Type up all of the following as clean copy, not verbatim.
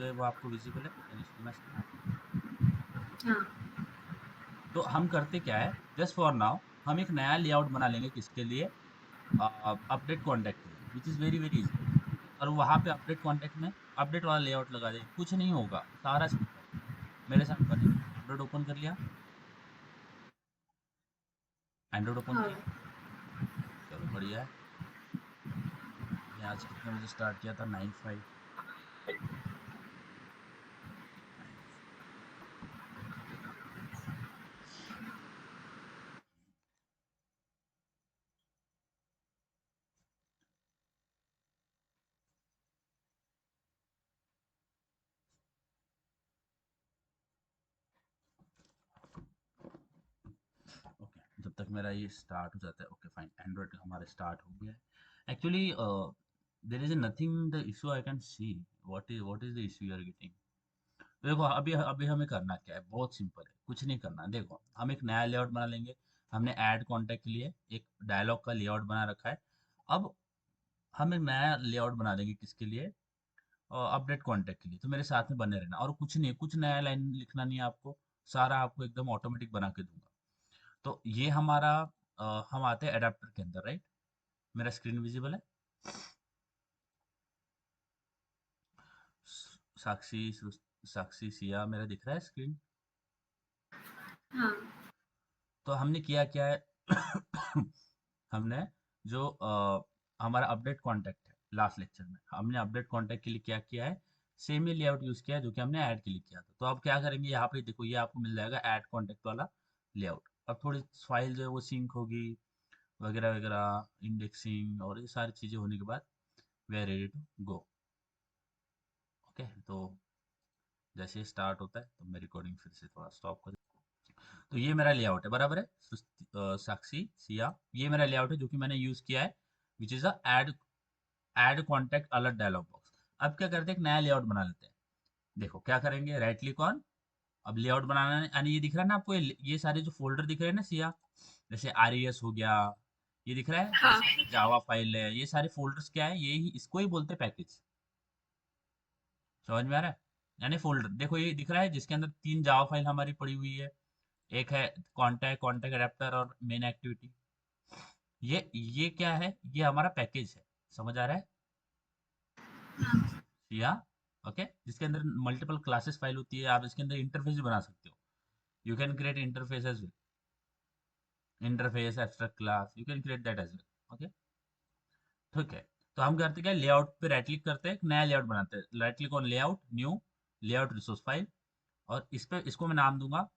जो है वो आपको विजिबल है, can you see my screen? हाँ। तो हम करते क्या है, जस्ट फॉर नाउ हम एक नया लेआउट बना लेंगे किसके लिए, अपडेट कॉन्टैक्ट के लिए, which is very very easy. और वहाँ पे अपडेट कॉन्टैक्ट में अपडेट वाला लेआउट लगा देंगे, कुछ नहीं होगा, सारा सिंपल। मेरे साथ बने, एंड्रॉइड ओपन कर लिया, एंड्रॉइड ओपन हाँ। किया, चलो बढ़िया है। हमने आज कितने बजे स्टार्ट किया था, 9:05। ओके, जब तक मेरा ये स्टार्ट हो जाता है, ओके फाइन, एंड्रॉइड हमारा स्टार्ट हो गया है। Actually there is nothing the issue I can see, what is the issue you are getting. देखो अभी अभी हमें करना क्या है, बहुत सिंपल है, कुछ नहीं करना। देखो हम एक नया लेआउट बना लेंगे, हमने ऐड कॉन्टैक्ट के लिए एक डायलॉग का लेआउट बना रखा है। अब हम एक नया लेआउट बना देंगे किसके लिए, अपडेट कॉन्टैक्ट के लिए। तो मेरे साथ में बने रहना, और कुछ नहीं, कुछ नया लाइन लिखना नहीं है आपको, सारा आपको एकदम ऑटोमेटिक बना के दूंगा। तो ये हमारा हम आते हैं एडाप्टर के अंदर, राइट। मेरा स्क्रीन विजिबल है, साक्षी साक्षी सिया मेरा दिख रहा है स्क्रीन। हाँ। तो हमने किया क्या है हमने जो हमारा अपडेट कॉन्टैक्ट है, लास्ट लेक्चर में हमने अपडेट कॉन्टैक्ट के लिए क्या किया है, सेम ही लेआउट यूज किया है जो कि हमने ऐड के लिए किया था। तो अब क्या करेंगे, यहाँ पे देखो ये आपको मिल जाएगा ऐड कॉन्टैक्ट वाला लेआउट। अब थोड़ी फाइल जो है वो सिंक होगी, वगैरह वगैरह, इंडेक्सिंग और ये सारी चीजें होने के बाद we are ready to go. Okay, तो जैसे स्टार्ट होता है तो मैं रिकॉर्डिंग फिर से थोड़ा स्टॉप कर। तो ये मेरा लेआउट है, बराबर है साक्षी सिया, ये मेरा लेआउट है जो कि मैंने यूज किया है, which is a add contact alert dialog box. अब क्या करते हैं, एक नया लेआउट बना लेते हैं। देखो क्या करेंगे, राइट क्लिक ऑन, अब लेआउट बनाना है, यानी ये दिख रहा है ना आपको, ये सारे जो फोल्डर दिख रहे हैं ना सिया, जैसे आरईएस हो गया, ये दिख रहा है हाँ। जिसके अंदर जावा फाइल है, ये सारे फोल्डर्स क्या है, ये ही इसको ही बोलते हैं पैकेज। समझ में आ रहा है, यानी फोल्डर देखो ये दिख रहा है जिसके अंदर 3 जावा फाइल हमारी पड़ी हुई है, एक है कॉन्टैक्ट अडेप्टर और मेन एक्टिविटी। ये क्या है, ये हमारा पैकेज है। समझ आ रहा है या, ओके, जिसके अंदर मल्टीपल क्लासेस फाइल होती है, आप इसके अंदर इंटरफेस भी बना सकते हो। You can create interface as well, interface abstract class, you can create that as well. Okay, ठीक है। तो हम करते क्या, लेआउट पे राइट क्लिक करते हैं, एक नया लेआउट बनाते हैं, right click on layout, new layout resource file, और इस पे इसको मैं नाम दूंगा।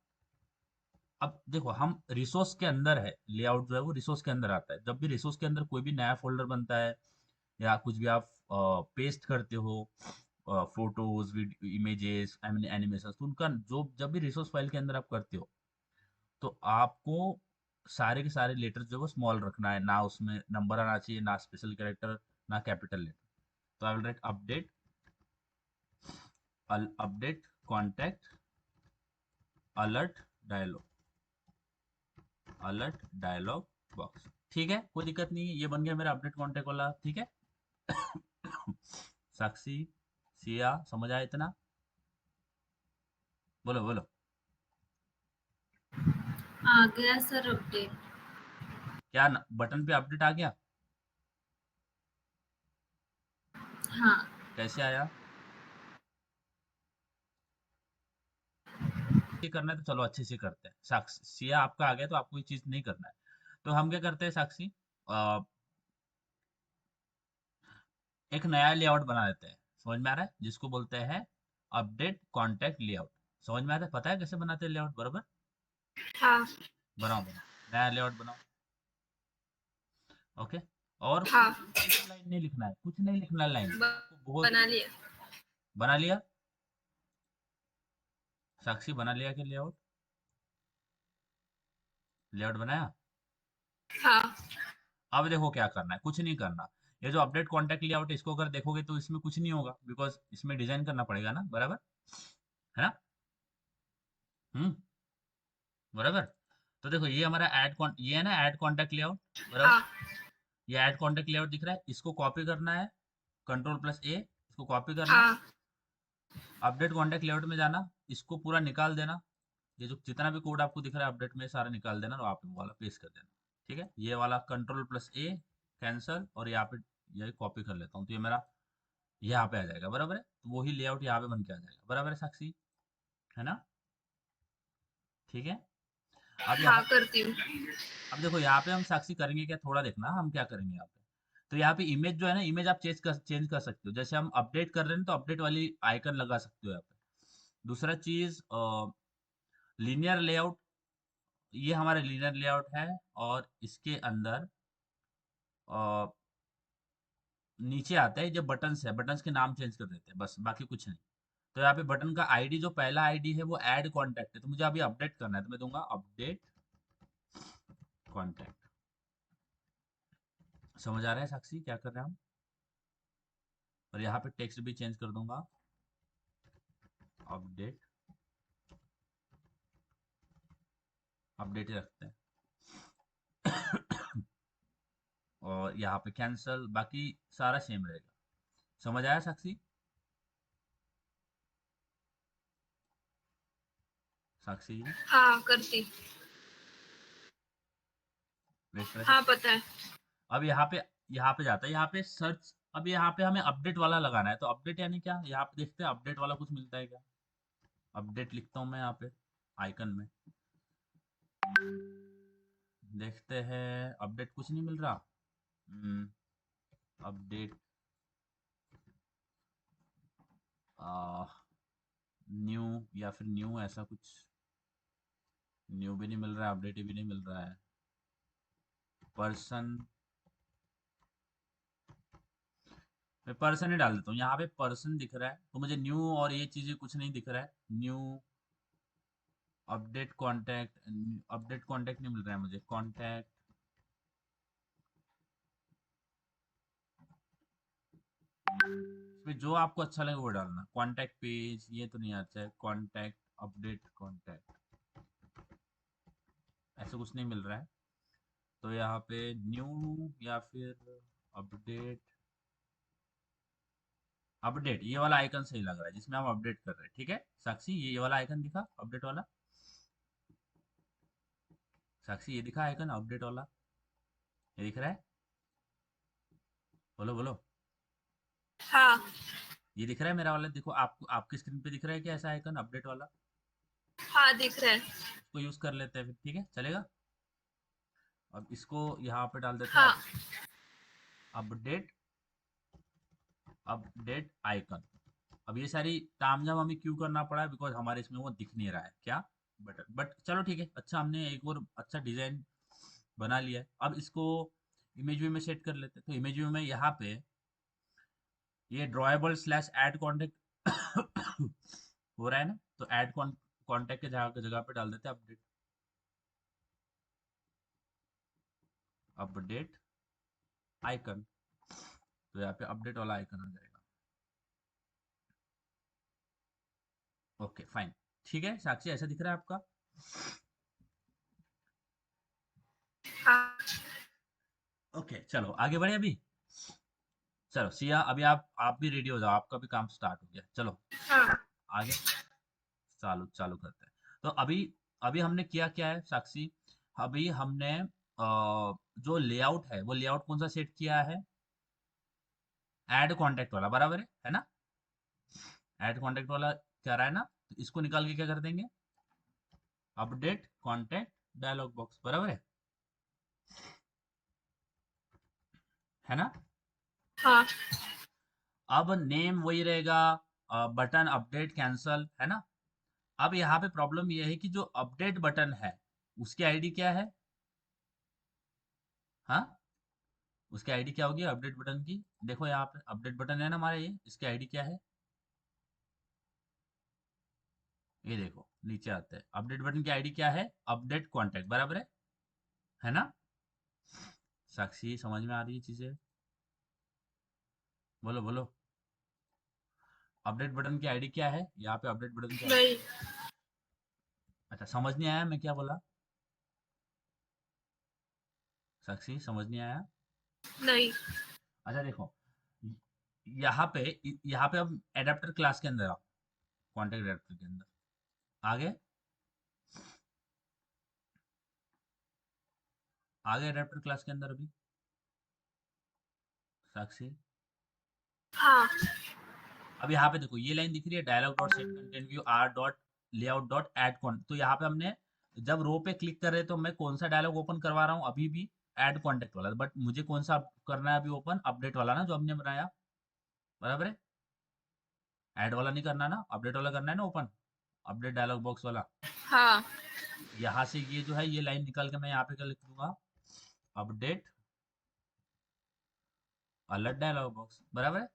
अब देखो हम रिसोर्स के अंदर है, लेआउट जो है वो रिसोर्स के अंदर आता है। जब भी रिसोर्स के अंदर कोई भी नया फोल्डर बनता है या कुछ भी आप पेस्ट करते हो, फोटोज, वीडियो, इमेजेस, एनिमेशन, तो उनका जो जब भी रिसोर्स फाइल के अंदर आप करते हो, तो आपको सारे के सारे लेटर जो है वो स्मॉल रखना है, ना उसमें नंबर आना चाहिए, ना स्पेशल कैरेक्टर, ना कैपिटल लेटर। तो I will write update contact alert dialog, alert dialog box. ठीक है, कोई दिक्कत नहीं है, ये बन गया मेरा अपडेट कॉन्टैक्ट वाला। ठीक है साक्षी सिया समझ आया इतना, बोलो बोलो। आ गया सर अपडेट। क्या बटन पे अपडेट आ गया, हाँ। कैसे आया, ये करना है तो चलो अच्छे से करते हैं। साक्षी सिया आपका आ गया तो आपको ये चीज नहीं करना है। तो हम क्या करते हैं साक्षी, अ, एक नया लेआउट बना देते हैं। समझ में आ रहा है, जिसको बोलते हैं अपडेट कॉन्टैक्ट लेआउट। समझ में आता है, पता है कैसे बनाते हैं लेआउट, बराबर। हाँ। बनाओ बनाओ, नया लेआउट बनाओ। ओके, और हाँ। एक लाइन नहीं लिखना है, कुछ नहीं लिखना है लाइन में, ब- आपको बहुत। बना लिया। बना लिया, साक्षी बना लिया कि लेआउट, लेआउट बनाया। हाँ। अब देखो क्या करना है, कुछ नहीं करना। ये जो अपडेट कॉन्टैक्ट लेआउट है, इसको अगर देखोगे तो इसमें कुछ नहीं होगा, बिकॉज इसमें डिजाइन करना पड़ेगा ना, बराबर है ना। हम्म, बराबर। तो देखो ये हमारा ये है ना ऐड कॉन्टैक्ट लेआउट, बराबर। हाँ। ये ऐड कॉन्टैक्ट लेआउट दिख रहा है, इसको कॉपी करना है, कंट्रोल प्लस ए, इसको कॉपी करना है। हाँ। अपडेट कॉन्टेक्ट लेआउट में जाना, इसको पूरा निकाल देना, ये जो जितना भी कोड आपको दिख रहा है अपडेट में सारा निकाल देना और आप वो वाला पेस्ट कर देना। ठीक है, ये वाला कंट्रोल+A कैंसल, और यहाँ पे ये कॉपी कर लेता हूँ, तो ये मेरा यहाँ पे आ जाएगा, बराबर है। तो वही लेआउट यहाँ पे बन के आ जाएगा, बराबर है साक्षी, है ना? ठीक है। अब हाँ यहाँ, करती हूँ। अब देखो यहाँ पे हम साक्षी करेंगे क्या, थोड़ा देखना हम क्या करेंगे यहाँ पे। तो यहाँ पे इमेज जो है ना, इमेज आप चेंज कर सकते हो, जैसे हम अपडेट कर रहे हैं तो अपडेट वाली आइकन लगा सकते हो यहाँ पे। दूसरा चीज, लीनियर लेआउट, ये हमारा लीनियर लेआउट है, और इसके अंदर अ, नीचे आता है जो बटन्स है, बटन्स के नाम चेंज कर देते हैं बस, बाकी कुछ नहीं। तो यहाँ पे बटन का आईडी, जो पहला आईडी है वो ऐड कॉन्टैक्ट है, तो मुझे अभी अपडेट करना है, तो मैं दूंगा अपडेट कॉन्टैक्ट। समझ आ रहा है साक्षी क्या कर रहे हैं हम? और यहाँ पे टेक्स्ट भी चेंज कर दूंगा, अपडेट, अपडेट ही रखते हैं। और यहाँ पे कैंसल, बाकी सारा सेम रहेगा। समझ आया साक्षी? साक्षी जी, हाँ करती। रिफ्रेश। हाँ पता है। अब यहाँ पे जाता है, यहाँ पे सर्च, अब यहाँ पे हमें अपडेट वाला लगाना है, तो अपडेट यानी क्या, यहाँ पे देखते हैं अपडेट वाला कुछ मिलता है क्या। अपडेट लिखता हूँ मैं यहाँ पे आइकन में, देखते हैं अपडेट कुछ नहीं मिल रहा। अपडेट न्यू, या फिर न्यू ऐसा कुछ, न्यू भी नहीं मिल रहा है, अपडेट भी नहीं मिल रहा है। पर्सन, मैं पर्सन ही डाल देता हूँ, यहाँ पे पर्सन दिख रहा है, तो मुझे न्यू और ये चीजें कुछ नहीं दिख रहा है। New, update contact, update contact नहीं मिल रहा है मुझे, कॉन्टैक्ट, इसमें जो आपको अच्छा लगे वो डालना। कॉन्टैक्ट पेज, ये तो नहीं आता है, कॉन्टैक्ट, अपडेट कॉन्टैक्ट, ऐसा कुछ नहीं मिल रहा है। तो यहाँ पे न्यू या फिर अपडेट, अपडेट ये वाला आइकन सही लग रहा है जिसमें हम अपडेट कर रहे हैं। ठीक है साक्षी, ये वाला आइकन दिखा अपडेट वाला, साक्षी ये दिखा आइकन अपडेट वाला, ये दिख रहा है? बोलो बोलो। हाँ। ये दिख रहा है मेरा वाला, देखो आपको, आपकी स्क्रीन पे दिख रहा है क्या ऐसा आइकन अपडेट वाला? हाँ दिख रहा है। इसको यूज कर लेते हैं फिर, ठीक है चलेगा। अब इसको यहाँ पे डाल देते हैं, हाँ। Update, update icon. अब ये सारी तामझाम हमें क्यों करना पड़ा है, बिकॉज हमारे इसमें वो दिख नहीं रहा है क्या, बट चलो ठीक है, अच्छा हमने एक और अच्छा डिजाइन बना लिया है। अब इसको इमेज व्यू में सेट कर लेते हैं, तो इमेज व्यू में यहाँ पे ये ड्रॉएबल/ऐड कॉन्टेक्ट हो रहा है ना, तो ऐड कॉन्टेक्ट के जगह जगह पे डाल देते हैं अपडेट, अपडेट आइकन। तो यहाँ पे अपडेट वाला आइकन आ जाएगा। ओके फाइन, ठीक है साक्षी, ऐसा दिख रहा है आपका? हाँ। ओके चलो आगे बढ़े अभी। चलो सिया, अभी आप भी रेडी हो जाओ, आपका भी काम स्टार्ट हो गया, चलो हाँ। आगे चालू चालू करते हैं। तो अभी, अभी हमने किया क्या है साक्षी, अभी हमने जो लेआउट है वो लेआउट कौन सा सेट किया है, ऐड कॉन्टेक्ट वाला, बराबर है ना? ऐड कॉन्टेक्ट वाला क्या रहा है ना, तो इसको निकाल के क्या कर देंगे, अपडेट कॉन्टेक्ट डायलॉग बॉक्स, बराबर है ना? हाँ। अब नेम वही रहेगा, बटन अपडेट कैंसल, है ना? अब यहाँ पे प्रॉब्लम ये है कि जो अपडेट बटन है उसकी आईडी क्या है? हाँ, उसकी आईडी क्या होगी अपडेट बटन की? देखो यहाँ पे अपडेट बटन है ना हमारा, ये इसकी आईडी क्या है, ये देखो नीचे आते हैं, अपडेट बटन की आईडी क्या है, अपडेट कॉन्टेक्ट, बराबर है ना? साक्षी समझ में आ रही है चीजें? बोलो बोलो। अपडेट बटन की आईडी क्या है, यहाँ पे अपडेट बटन की आईडी, नहीं। अच्छा समझ नहीं आया मैं क्या बोला? साक्षी समझ नहीं आया? नहीं। अच्छा देखो, यहाँ पे, यहाँ पे अब एडेप्टर क्लास के अंदर आओ, कॉन्टेक्ट डायरेक्टरी के अंदर। आगे आगे एडेप्टर क्लास के अंदर अभी साक्षी, हाँ अब यहाँ पे देखो ये लाइन दिख रही है, dialog dot set content view R dot layout dot add contact. तो यहाँ पे हमने जब रो पे क्लिक कर रहे हैं तो मैं कौन सा डायलॉग ओपन करवा रहा हूँ अभी भी, एड कॉन्टेक्ट वाला, बट मुझे कौन सा करना है अभी ओपन, अपडेट वाला ना जो हमने बनाया, बराबर है। ऐड वाला नहीं करना ना, अपडेट वाला करना है ना ओपन, अपडेट डायलॉग बॉक्स वाला। हाँ यहाँ से ये जो है ये लाइन निकाल के मैं यहाँ पे क्या लिख दूंगा, अपडेट अलर्ट डायलॉग बॉक्स, बराबर है।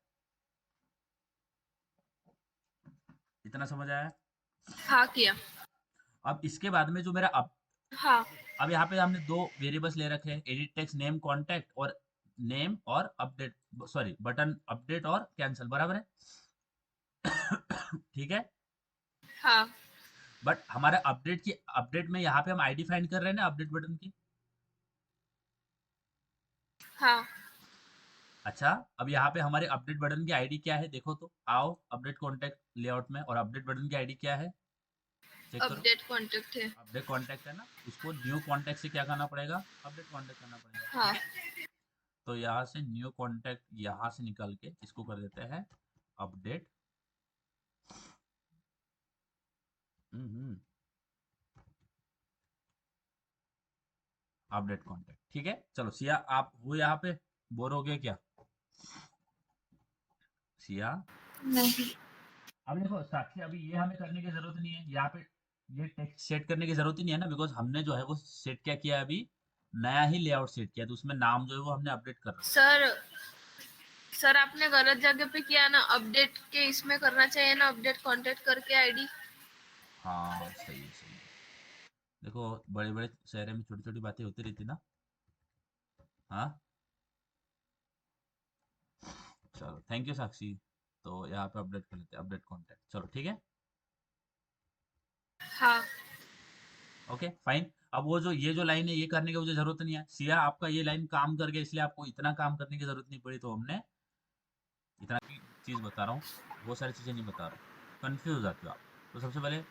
इतना समझ आया। हाँ किया। अब इसके बाद में जो मेरा हाँ अब यहाँ पे हमने दो वेरिएबल्स ले रखे हैं, एडिट टेक्स्ट नेम कॉन्टेक्ट और नेम और अपडेट, सॉरी बटन अपडेट और कैंसिल, बराबर है। ठीक है। हाँ बट हमारे अपडेट में यहाँ पे हम आईडी फाइंड कर रहे हैं ना अपडेट बटन की। हाँ अच्छा, अब यहाँ पे हमारे अपडेट बटन की आईडी क्या है, देखो तो आओ अपडेट कॉन्टेक्ट लेआउट में, और अपडेट बटन की आईडी क्या है, चेक करो। अपडेट कॉन्टेक्ट है। अपडेट कॉन्टेक्ट है ना, उसको न्यू कॉन्टेक्ट से क्या करना पड़ेगा, अपडेट कॉन्टेक्ट करना पड़ेगा, हाँ ठीक है। तो यहाँ से न्यू कॉन्टेक्ट यहाँ से निकल के इसको कर देते हैं अपडेट। अपडेट कॉन्टेक्ट, ठीक है। चलो सिया आप वो यहाँ पे बोर हो गए क्या सिया। नहीं। अब देखो साक्षी, अभी ये हमें करने की जरूरत नहीं है यहाँ पे, ये टेक्स्ट सेट करने की जरूरत ही नहीं है ना, बिकॉज हमने जो है वो सेट क्या किया है अभी, नया ही लेआउट सेट किया, तो उसमें नाम जो है वो हमने अपडेट कर रखा सर सर आपने गलत जगह पे किया ना, अपडेट के इसमें करना चाहिए ना, अपडेट कॉन्टेक्ट करके आईडी। है। हाँ सही है सही है। देखो बड़े बड़े शहर में छोटी छोटी बातें होती रहती ना। हाँ चलो थैंक यू साक्षी। तो यहाँ पे अपडेट कर लेते हैं अपडेट कॉन्टेक्ट, चलो ठीक है। हाँ ओके फाइन। अब वो जो ये जो लाइन है ये करने की मुझे जरूरत नहीं है, सिया आपका ये लाइन काम कर गया, इसलिए आपको इतना काम करने की जरूरत नहीं पड़ी, तो हमने इतना की चीज बता रहा हूँ, वो सारी चीजें नहीं बता रहा हूँ, कंफ्यूज हो जाते हो आप। तो सबसे पहले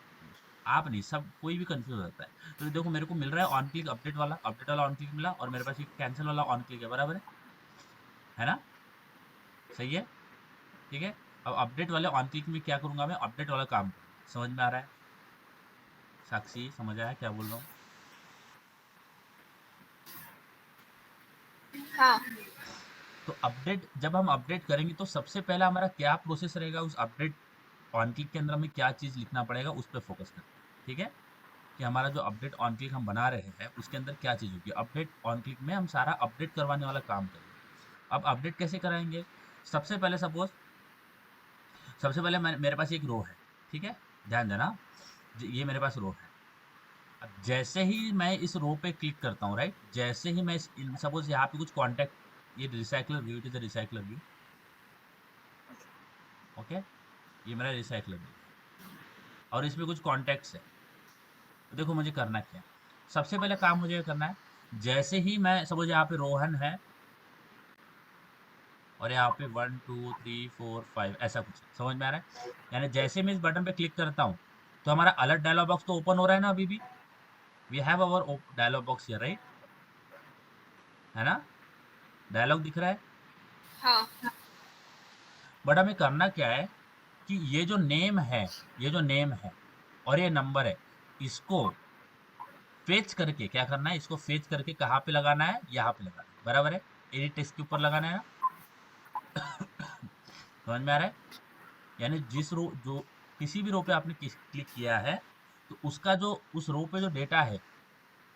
आप नहीं, सब कोई भी कंफ्यूज हो जाता है। तो देखो मेरे को मिल रहा है ऑन क्लिक अपडेट वाला ऑन क्लिक मिला, और मेरे पास एक कैंसिल वाला ऑन क्लिक है, बराबर है ना, सही है, ठीक है। अब अपडेट वाले ऑन क्लिक में क्या करूंगा, मैं अपडेट वाला काम करूंगा, समझ में आ रहा है साक्षी, समझ आया क्या बोल रहा हूँ। हाँ तो अपडेट जब हम अपडेट करेंगे तो सबसे पहला हमारा क्या प्रोसेस रहेगा, उस अपडेट ऑन क्लिक के अंदर हमें क्या चीज लिखना पड़ेगा उस पर फोकस करते हैं, ठीक है। कि हमारा जो अपडेट ऑन क्लिक हम बना रहे हैं उसके अंदर क्या चीज होगी, अपडेट ऑन क्लिक में हम सारा अपडेट करवाने वाला काम करेंगे। अब अपडेट कैसे कराएंगे, सबसे पहले सपोज, सबसे पहले मेरे पास एक रो है, ठीक है, ध्यान देना, ये मेरे पास रो है। अब जैसे ही मैं इस रो पे क्लिक करता हूँ, राइट, जैसे ही मैं सपोज यहाँ पे कुछ कॉन्टेक्ट, ये recycler view, it is recycler view, okay, ये मेरा रिसाइकलर व्यू है, और इसमें कुछ कॉन्टेक्ट्स है। तो देखो मुझे करना क्या है, सबसे पहले काम मुझे करना है, जैसे ही मैं सपोज यहाँ पे रोहन है, और यहाँ पे 1 2 3 4 5 ऐसा कुछ है, समझ में आ रहा है। यानी जैसे मैं इस बटन पे क्लिक करता हूँ तो हमारा अलर्ट डायलॉग बॉक्स तो ओपन हो रहा है ना अभी भी, we have our dialog box here, right, है ना, डायलॉग दिख रहा है। हाँ बट हमें करना क्या है कि ये जो नेम है और ये नंबर है, इसको फेच करके क्या करना है, इसको फेच करके कहाँ पे लगाना है, यहाँ पे लगाना है, बराबर है, एडिट टेक्स्ट के ऊपर लगाना है ना। समझ में आ रहा है। यानी जिस रो जो किसी भी रो पे आपने क्लिक किया है, तो उसका जो उस रो पे जो डेटा है,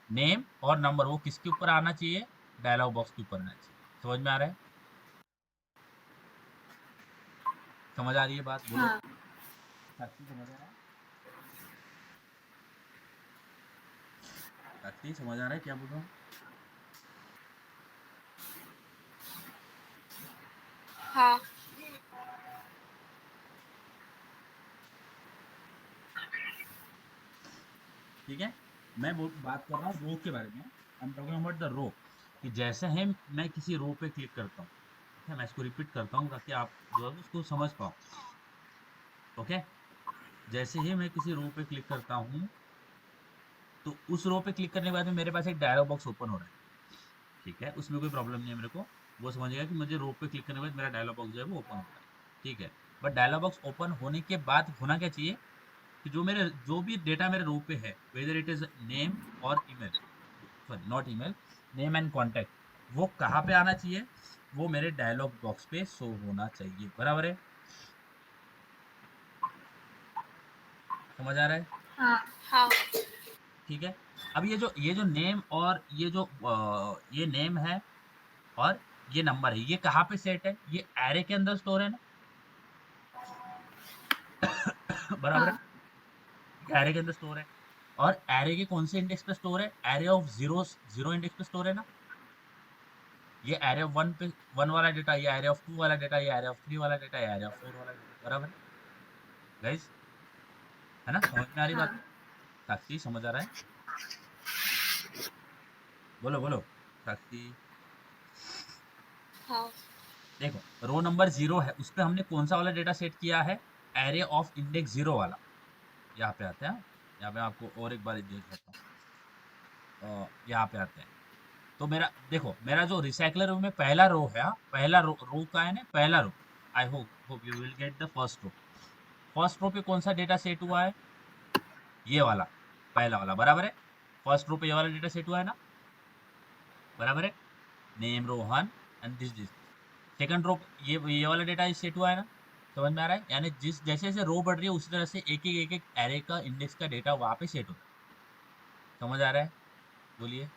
नेम और नंबर, वो किसके ऊपर आना चाहिए, डायलॉग बॉक्स के ऊपर आना चाहिए। समझ में आ रहा है, समझ आ रही है बात, बोलो हाँ साक्षी, समझ आ रहा है साक्षी, समझ आ रहा है क्या बोल रहा हूँ। हाँ ठीक है, मैं बात कर रहा हूँ रो के बारे में, I am talking about the row, कि जैसे ही मैं किसी रो पे क्लिक करता हूँ, ठीक है, मैं इसको रिपीट करता हूँ ताकि आप जो है उसको समझ पाओ, ओके। जैसे ही मैं किसी रो पे क्लिक करता हूँ, तो उस रो पे क्लिक करने के बाद में मेरे पास एक डायलॉग बॉक्स ओपन हो रहा है। ठीक है, उसमें कोई प्रॉब्लम नहीं है मेरे को। वो समझेगा कि मुझे रो पे क्लिक करने के बाद मेरा डायलॉग बॉक्स जो है वो ओपन हो रहा है। ठीक है, बट डायलॉग बॉक्स ओपन होने के बाद होना क्या चाहिए कि जो भी डेटा मेरे रो पे है, वेदर इट इज नेम और email, sorry not email, name and contact, वो कहाँ पे आना चाहिए? वो मेरे डायलॉग बॉक्स पे शो होना चाहिए। बराबर है? समझ आ रहा है? हाँ हाँ ठीक है। अब ये जो नेम और ये नेम है और ये नंबर है, ये कहाँ पे सेट है? ये एरे के अंदर स्टोर है ना? बराबर है? हाँ ये एरे के अंदर स्टोर है। और एरे के कौन से इंडेक्स पे स्टोर है? Array of zero, zero index पे स्टोर है ना? ये एरे ऑफ वन पे वन वाला डेटा, ये एरे ऑफ टू वाला डेटा, ये एरे ऑफ थ्री वाला डेटा, ये एरे ऑफ फोर वाला डेटा। बराबर है गाइस? है ना? समझ में आ रही बात? हाँ साक्षी समझ आ रहा है? बोलो बोलो साक्षी। हाँ देखो, रो नंबर जीरो है, उस पे हमने कौन सा वाला डेटा सेट किया है? एरे ऑफ इंडेक्स जीरो वाला। यहाँ पे आते हैं। यहाँ पे आपको और एक बार देख लेता हूँ। यहाँ पे आते हैं। तो मेरा देखो, मेरा जो रिसाइकलर रो में पहला रो है, पहला रो का है ना, पहला row. I hope hope you will get the first row. First row पे कौन सा डेटा सेट हुआ है? ये वाला, पहला वाला। बराबर है? फर्स्ट रो पे ये वाला डेटा सेट हुआ है ना? बराबर है? Name Rohan and this. Second row ये वाला डेटा सेट हुआ है ना? समझ में आ रहा है? यानी जिस जैसे जैसे रो बढ़ रही है उसी तरह से एक एक एरे का इंडेक्स का डेटा वहां पे सेट हो रहा है। समझ आ रहा है? बोलिए।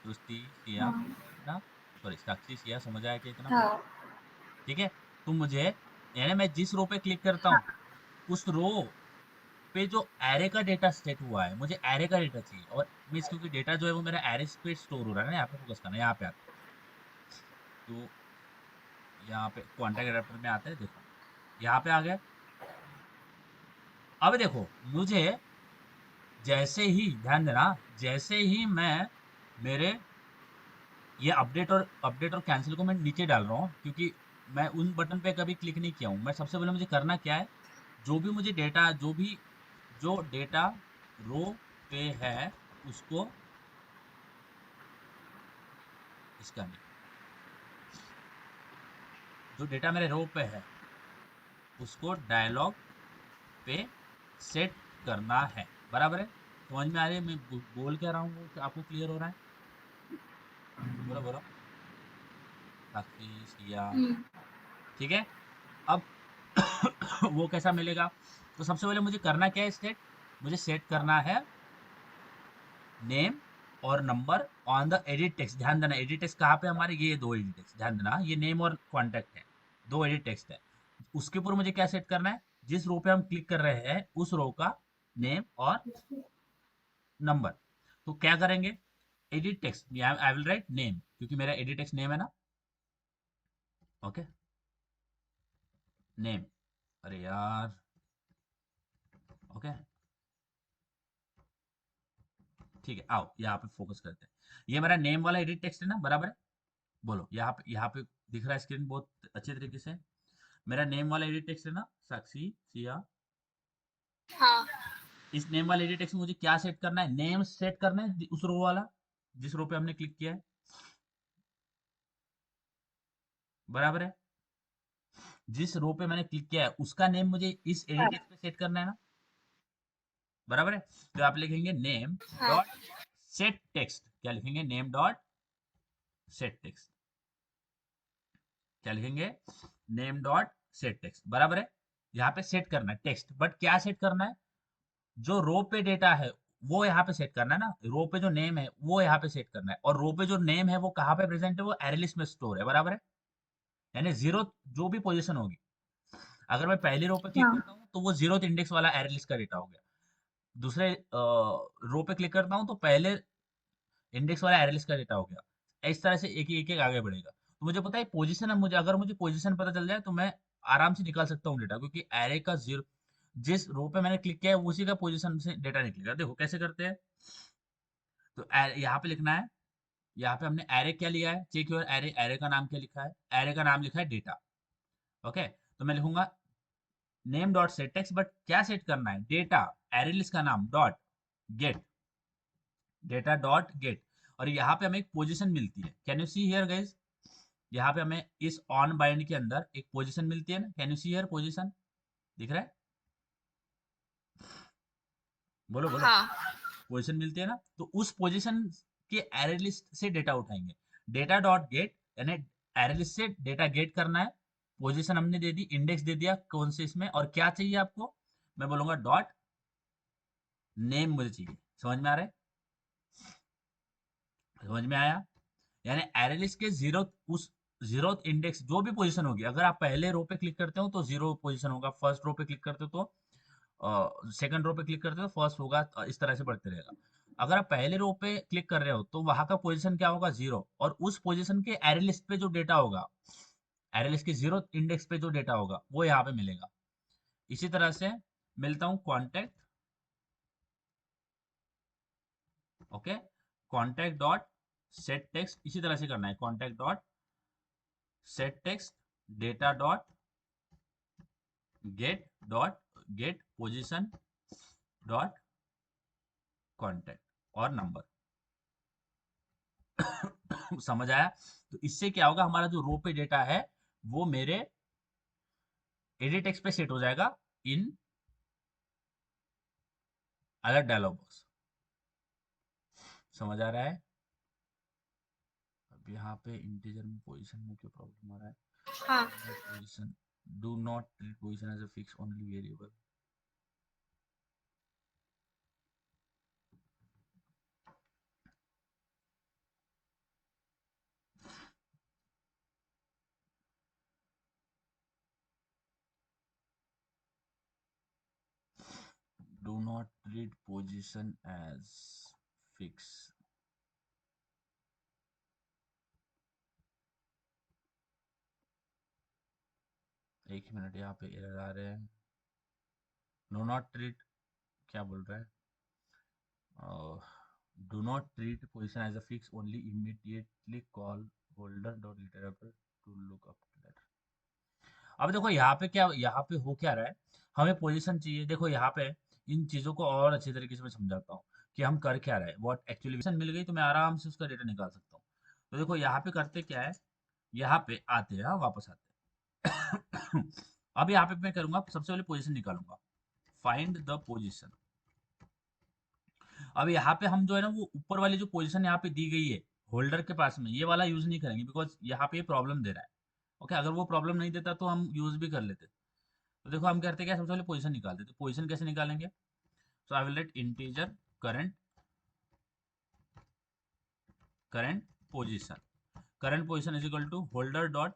दोस्ती सिया, हाँ समझ आया इतना? सॉरी साक्षी, सिया, समझ आया क्या इतना? हाँ ठीक है। तो मुझे, यानी मैं जिस रो पे क्लिक करता हूँ, हाँ उस रो पे जो एरे का डेटा सेट हुआ है, मुझे एरे का डेटा चाहिए। और मीन्स क्योंकि डेटा जो है वो मेरा एरे पे स्टोर हो रहा है ना, यहाँ पे फोकस करना है। यहाँ पे आते हैं। तो यहाँ पे कॉन्टैक्ट एडाप्टर में आते हैं। देखो, यहाँ पे आ गए। अब देखो, मुझे जैसे ही, ध्यान देना, जैसे ही मैं मेरे ये अपडेट और कैंसिल को मैं नीचे डाल रहा हूँ, क्योंकि मैं उन बटन पे कभी क्लिक नहीं किया हूँ। मैं सबसे पहले मुझे करना क्या है, जो भी मुझे डेटा, जो डेटा रो पे है, उसको, इसका नहीं, जो डेटा मेरे रो पे है उसको डायलॉग पे सेट करना है। बराबर है? समझ में आ रही है मैं बोल क्या रहा हूँ? वो आपको क्लियर हो रहा है? बोलो बोलो साक्षी, सिया। हम्म, ठीक है। अब वो कैसा मिलेगा? तो सबसे पहले मुझे करना क्या है? सेट, मुझे सेट करना है नेम और number on the edit text. ध्यान देना, एडिट टेक्स्ट कहाँ पे हमारे? ये दो एडिट टेक्स्ट, ध्यान देना, ये नेम और कॉन्टेक्ट है, दो एडिट टेक्स्ट है। उसके ऊपर मुझे क्या सेट करना है? जिस रो पे हम क्लिक कर रहे हैं उस रो का नेम और नंबर। तो क्या करेंगे? Edit text, I will write name, क्योंकि मेरा एडिट टेक्स्ट नेम है ना। Okay, name. अरे यार, ओके, ठीक है, आओ यहाँ पे फोकस करते हैं। ये मेरा नेम वाला एडिट टेक्स्ट है ना? बराबर है? बोलो, यहाँ पे दिख रहा है स्क्रीन बहुत अच्छे तरीके से? मेरा नेम वाला एडिट टेक्स्ट है ना साक्षी, सिया? हाँ इस नेम वाले एडिट टेक्स्ट में मुझे क्या सेट करना है? नेम सेट करना है, उस रो वाला, जिस रो पे हमने क्लिक किया है। बराबर है? जिस रो पे मैंने क्लिक किया है उसका नेम मुझे इस एडिट टेक्स्ट पे सेट करना है ना? बराबर है? तो आप लिखेंगे नेम हाँ डॉट सेट टेक्स्ट। क्या लिखेंगे? Name dot set text. क्या लिखेंगे? Name dot set text. बराबर है? यहाँ पे सेट करना है टेक्स्ट, बट क्या सेट करना है? जो रो पे डेटा है वो यहाँ पे सेट करना है ना। रो पे जो नेम है वो यहाँ पे सेट करना है, और रो पे जो नेम है वो कहाँ पे प्रेजेंट है? वो एरे लिस्ट में स्टोर है। बराबर है? यानी जीरो, जो भी पोजीशन होगी, अगर मैं पहली रो पे क्लिक हाँ करता हूँ तो वो जीरो इंडेक्स वाला एरे लिस्ट का डेटा हो गया। दूसरे रो पे क्लिक करता हूँ तो पहले इंडेक्स वाला एरे लिस्ट का डेटा हो गया। इस तरह से एक एक आगे बढ़ेगा। तो मुझे पता है पोजीशन है, मुझे अगर मुझे पोजीशन पता चल जाए तो मैं आराम से निकाल सकता हूँ डेटा, क्योंकि एरे का जीरो, जिस रो पे मैंने क्लिक किया है उसी का पोजीशन से डेटा निकलेगा। देखो कैसे करते हैं। तो यहाँ पे लिखना है, यहाँ पे हमने एरे क्या लिया है? Check your array. एरे का नाम क्या लिखा है? एरे का नाम लिखा है डेटा। ओके, तो मैं लिखूंगा name dot set text, but क्या सेट करना है, डेटा एरे लिस्ट का नाम dot gate, data dot gate, और यहाँ पे हमें एक पोजीशन मिलती है। Can you see here guys, यहाँ पे हमें इस ऑन बाइंड के अंदर एक पोजीशन मिलती है ना, can you see here position, दिख रहा है, बोलो बोलो, हाँ पोजीशन मिलती है ना, तो उस पोजीशन के एरे लिस्ट से डेटा उठाएंगे। डेटा डॉट गेट यानी एरे लिस्ट से डेटा गेट करना है, पोजीशन हमने दे दी, इंडेक्स दे दिया कौन से इसमें, और क्या चाहिए आपको, मैं बोलूंगा डॉट नेम मुझे चाहिए। समझ में आ रहा है, समझ में आया, यानी एरे लिस्ट के जीरो, उस जीरो इंडेक्स जो भी पोजीशन होगी, अगर आप पहले रो पे क्लिक करते हो तो जीरो पोजीशन होगा, फर्स्ट रो पे क्लिक करते हो तो सेकंड रो पे क्लिक करते हो तो फर्स्ट होगा, इस तरह से बढ़ते रहेगा। अगर आप पहले रो पे क्लिक कर रहे हो तो वहां का पोजीशन क्या होगा, जीरो, और उस पोजीशन के एरे लिस्ट पे जो डेटा होगा, एरे लिस्ट के जीरो इंडेक्स पे जो डेटा होगा वो यहाँ पे मिलेगा। इसी तरह से मिलता हूँ contact, okay, contact dot set text, इसी तरह से करना है, contact dot set text data dot gate position dot contact और नंबर। समझ आया, तो इससे क्या होगा, हमारा जो रो पे डेटा है वो मेरे एडिट टेक्स्ट पे सेट हो जाएगा इन अलर्ट डायलॉग बॉक्स। समझ आ रहा है, अब यहाँ पे इंटीजर में पोजीशन में क्यों प्रॉब्लम आ रहा है, हाँ position, do not treat position as a fix only variable, do not treat position as fix, एक मिनट, यहाँ पे एरर आ रहे हैं, नो नॉट ट्रीट, क्या बोल रहा है, do not treat position as a fix only immediately call holder dot interrupter to look up that. अब देखो यहाँ पे क्या, यहाँ पे हो क्या रहा है, हमें पोजीशन चाहिए, देखो यहाँ पे इन चीजों को और अच्छी तरीके से मैं समझाता हूँ कि हम कर क्या रहे हैं, व्हाट एक्चुअली पोजीशन मिल गई तो मैं आराम से उसका डेटा निकाल सकता हूँ। तो देखो यहाँ पे करते क्या है, यहाँ पे आते हैं, हाँ वापस आते हैं। अब यहाँ पे मैं करूंगा, सबसे पहले पोजीशन निकालूंगा, फाइंड द पोजीशन। अब यहाँ पे हम जो है ना, वो ऊपर वाली जो पोजीशन यहाँ पे दी गई है होल्डर के पास में, ये वाला यूज नहीं करेंगे बिकॉज यहाँ पे प्रॉब्लम दे रहा है। ओके, अगर वो प्रॉब्लम नहीं देता तो हम यूज भी कर लेते। तो देखो हम करते क्या, सबसे पहले पोजीशन निकालते, तो पोजीशन कैसे निकालेंगे, so I will let integer current, current position, current position is equal to holder dot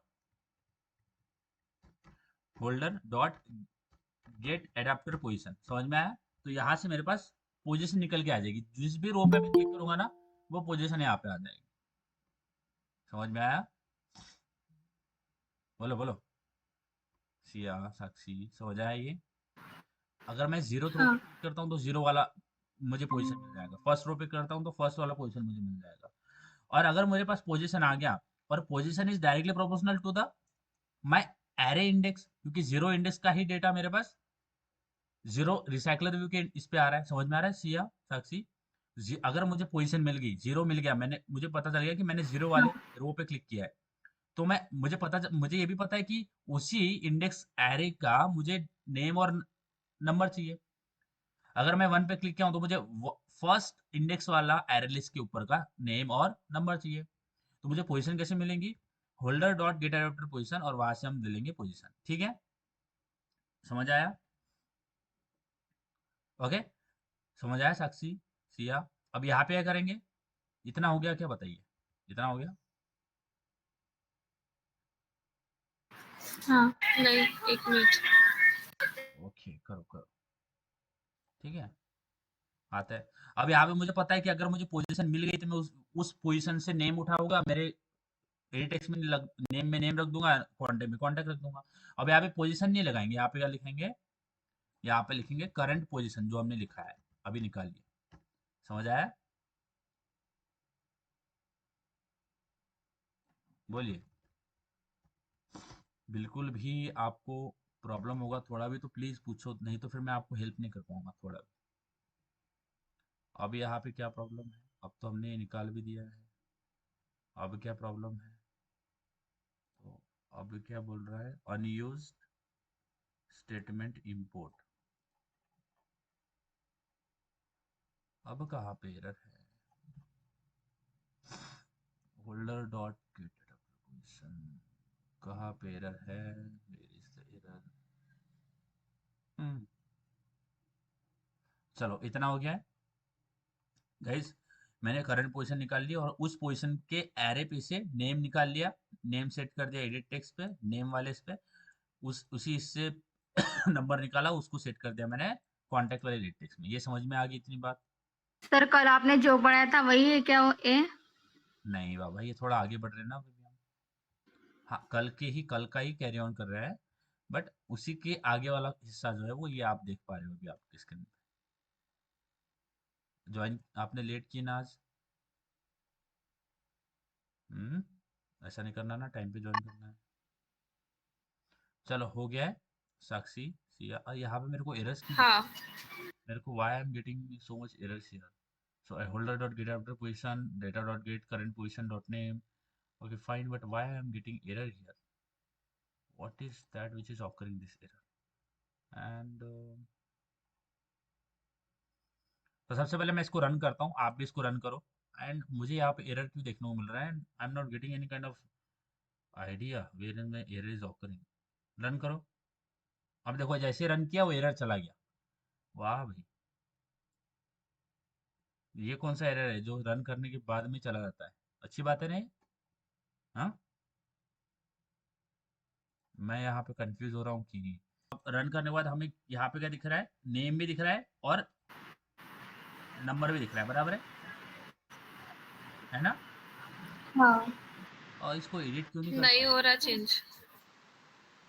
get adapter position. समझ में आया, तो यहाँ से मेरे पास पोजीशन निकल के आ जाएगी, जिस भी रो पे मैं क्लिक करूंगा ना वो पोजीशन यहाँ पे आ जाएगी। समझ में आया, बोलो बोलो, सिया साक्षी, समझ आया ये, अगर मैं जीरो रो पे हाँ क्लिक करता हूँ तो जीरो वाला मुझे पोजीशन मिल जाएगा, फर्स्ट रो पे करता हूँ तो फर्स्ट वाला पोजीशन मुझे मिल जाएगा। और अगर मेरे पास पोजीशन आ गया, और position is directly proportional to the my array index, क्योंकि जीरो इंडेक्स का ही डेटा मेरे पास जीरो रिसाइकलर व्यू के इस पे आ रहा है। समझ में आ रहा है सिया साक्षी, अगर मुझे पोजीशन मिल गई, जीरो मिल गया, मैंने, मुझे पता चल गया कि मैंने जीरो वाले रो पे क्लिक किया है, तो मैं, मुझे ये भी पता है कि उसी इंडेक्स एरे का मुझे नेम और नंबर चाहिए। अगर मैं वन पे क्लिक किया हूं तो मुझे फर्स्ट इंडेक्स वाला एरे लिस्ट के ऊपर का नेम और नंबर चाहिए। तो मुझे पोजीशन कैसे मिलेंगी, holder dot get adapter position, और वहां से हम ले लेंगे पोजीशन। ठीक है, समझ आया, ओके, समझ आया साक्षी, सिया। अब यहाँ पे क्या करेंगे, इतना हो गया क्या, बताइए, इतना हो गया, हाँ नहीं, एक मिनट। ओके, करो करो, ठीक है, आता है। अब यहाँ पे मुझे पता है कि अगर मुझे पोजीशन मिल गई तो मैं उस पोजीशन से नेम उठाऊंगा, मेरे एडिट टेक्स्ट में नेम में नेम रख दूंगा, कॉन्टेक्ट में कॉन्टेक्ट रख दूंगा। अब यहाँ पे पोजीशन नहीं लगाएंगे, यहाँ पे क्या लिखेंगे, यहाँ पे लिखेंगे करंट पोजीशन, जो हमने लिखा है अभी निकालिए। समझ आया, बोलिए, बिल्कुल भी आपको प्रॉब्लम होगा थोड़ा भी तो प्लीज पूछो, नहीं तो फिर मैं आपको हेल्प नहीं कर पाऊंगा थोड़ा भी। अब यहाँ पे क्या प्रॉब्लम है? अब तो हमने ये निकाल भी दिया है, अब क्या प्रॉब्लम है? तो अब क्या बोल रहा है? Unused statement import. अब कहाँ पे एरर है? होल्डर डॉट गेट पोजीशन, कहाँ पे एरर है? Where is the error? चलो इतना हो गया है गाइस। मैंने करंट पोजीशन निकाल ली और उस पोजीशन के एरे पे से नेम निकाल लिया, नेम सेट कर दिया एडिट टेक्स्ट पे, नेम वाले इस पे, उस उसी इससे नंबर निकाला, उसको सेट कर दिया मैंने कांटेक्ट वाले एडिट टेक्स्ट में। ये समझ में आ गई इतनी बात? सर कल आपने जो पढ़ाया था वही है क्या वो ए? नहीं बाबा, ये थोड़ा आगे बढ़ रहे हैं ना अभी हम। हाँ, कल का ही कैरी ऑन कर रहा है, बट उसी के आगे वाला हिस्सा जो है वो ये आप देख पा रहे हो अभी आपके स्क्रीन पे। ज्वाइन आपने लेट की ना आज? हम्म, ऐसा नहीं करना ना, टाइम पे ज्वाइन करना है। चलो हो गया है। साक्षी सिया, यहाँ पे मेरे को एरर्स क्यों दिख रही हाँ है? मेरे को why I am getting so much errors here? So I holder dot get after position, data dot get current position dot name. Okay, fine, but why I am getting error here? What is that which is occurring this error? And तो सबसे पहले मैं इसको run करता हूँ, आप भी इसको रन करो। एंड मुझे यहाँ पे एरर क्यों देखने को मिल रहा है? I am not getting any kind of idea where in my error is occurring. Run करो। अब देखो जैसे रन किया वो एरर चला गया। वाह भाई, ये कौन सा एरर है जो रन करने के बाद में चला जाता है? अच्छी बात है नहीं? हाँ, मैं यहाँ पे कंफ्यूज हो रहा हूँ कि अब रन करने के बाद हमें यहाँ पे क्या दिख रहा है? नेम भी दिख रहा है और नंबर भी दिख रहा है, बराबर है ना? हाँ। और इसको एडिट क्यों नहीं कर नहीं पा रहे? हो रहा चेंज।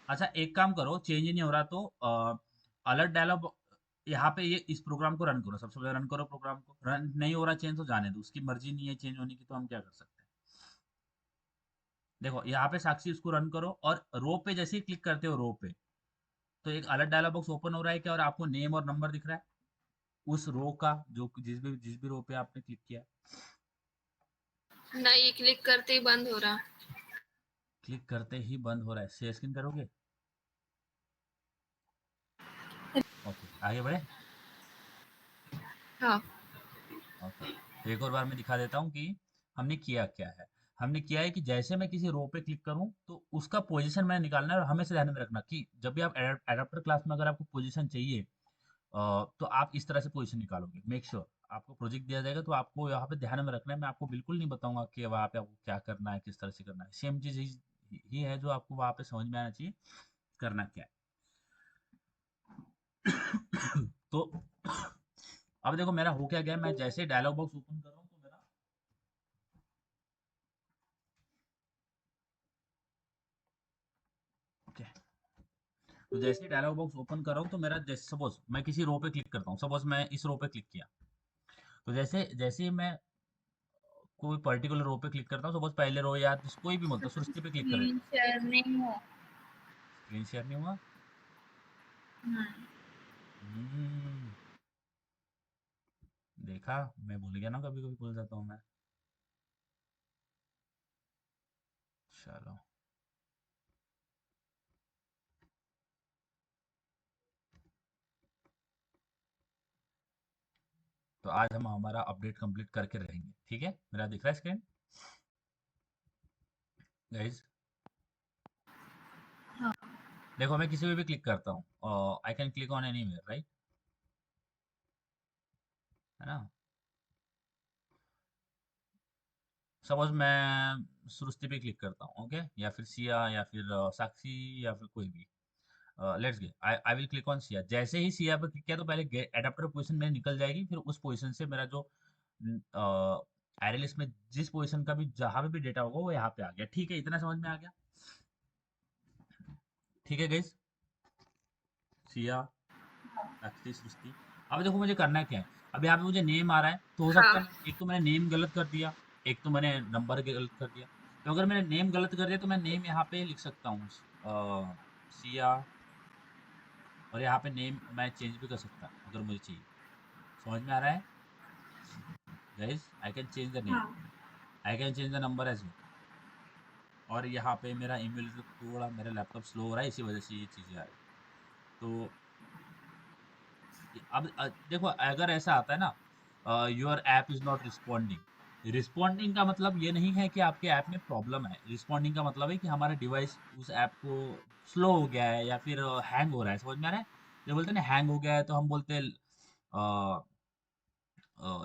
अच्छा एक काम करो, चेंज नहीं हो रहा तो अलर्ट डायलॉग, यहाँ पे ये इस प्रोग्राम को रन करो, सबसे पहले रन करो प्रोग्राम को। रन नहीं हो रहा चेंज तो जाने दो, उसकी मर्जी नहीं है चेंज होने की, तो हम क्या कर सकते हैं? देखो यहाँ पे साक्षी उसको रन करो और रो पे जैसे ही क्लिक करते हो रो पे, तो एक अलर्ट डायलॉग बॉक्स ओपन हो रहा है क्या, और आपको नेम और नंबर दिख रहा है उस रो का, जो जिस भी रो पे आपने क्लिक किया है। नहीं, क्लिक करते ही बंद हो रहा। क्लिक करते ही बंद हो रहा है? शेयर स्क्रीन करोगे? ओके, आगे बढ़े। हाँ ओके, तो एक और बार मैं दिखा देता हूँ कि हमने किया क्या है। हमने किया है कि जैसे मैं किसी रो पे क्लिक करूँ तो उसका पोजीशन मैंने निकालना है, और हमेशा ध्यान में रखना कि जब भी आप एडाप्टर क्लास में अगर आपको पोजीशन चाहिए तो आप इस तरह से पोजीशन निकालोगे। मेक श्योर आपको प्रोजेक्ट दिया जाएगा तो आपको यहाँ पे ध्यान में रखना है। मैं आपको बिल्कुल नहीं बताऊंगा कि वहाँ पे आपको क्या करना है, किस तरह से करना है। सेम चीज ही है जो आपको वहाँ पे समझ में आना चाहिए करना क्या है। तो अब देखो मेरा हो क्या गया, मैं जैसे डायलॉग बॉक्स ओपन कर रहा हूँ तो मेरा ओके, तो जैसे डायलॉग बॉक्स ओपन कर रहा हूँ तो मेरा जैसे सपोज मैं किसी रो पे क्लिक करता हूँ, सपोज मैं इस रो पे क्लिक किया, तो जैसे जैसे ही मैं कोई पर्टिकुलर रो पे क्लिक करता हूँ, सपोज पहले रो या कोई भी, मतलब सृष्टि पे क्लिक कर देता स्क्रीन हूँ। शेयर नहीं हुआ। स्क्रीन शेयर नहीं हुआ? हाँ। हम्म, देखा, मैं भूल गया ना, कभी कभी भूल जाता हूँ मैं। चलो, तो आज हम हमारा अपडेट कंप्लीट करके रहेंगे, ठीक है? मेरा दिख रहा है स्क्रीन गाइज? हाँ। देखो मैं किसी पे भी क्लिक करता हूँ, I can click on anywhere, right? है ना? सपोज मैं सृष्टि पे क्लिक करता हूँ, ओके, या फिर सिया, या फिर साक्षी, या फिर कोई भी। Let's get, I will click on Siya. जैसे ही सिया पे क्लिक किया तो पहले एडाप्टर पोजीशन में निकल जाएगी, फिर उस पोजीशन से मेरा जो एरे लिस्ट में जिस पोजीशन का भी जहां पे भी डेटा होगा वो यहाँ पे आ गया। ठीक है, इतना समझ में आ गया? ठीक है गाइस, सिया, साक्षी, सृष्टि। अब देखो मुझे करना क्या है। अब यहाँ पे मुझे नेम आ रहा है, तो हो सकता है हाँ एक तो मैंने नेम गलत कर दिया, एक तो मैंने नंबर गलत कर दिया। तो अगर मैंने नेम गलत कर दिया तो मैं नेम यहाँ पे लिख सकता हूँ सिया और यहाँ पे नेम मैं चेंज भी कर सकता अगर मुझे चाहिए। समझ में आ रहा है guys? I can change the name, हाँ I can change the number as well. और यहाँ पे मेरा ईमेल जो थोड़ा मेरा लैपटॉप स्लो हो रहा है, इसी वजह से ये चीज़ें आ रही है। तो अब देखो अगर ऐसा आता है ना, your app is not responding, responding का मतलब ये नहीं है कि आपके ऐप में प्रॉब्लम है। रिस्पॉन्डिंग का मतलब है कि हमारा डिवाइस उस ऐप को स्लो हो गया है या फिर हैंग हो रहा है। समझ में आ रहा है? जो बोलते हैं ना हैंग हो गया है, तो हम बोलते हैं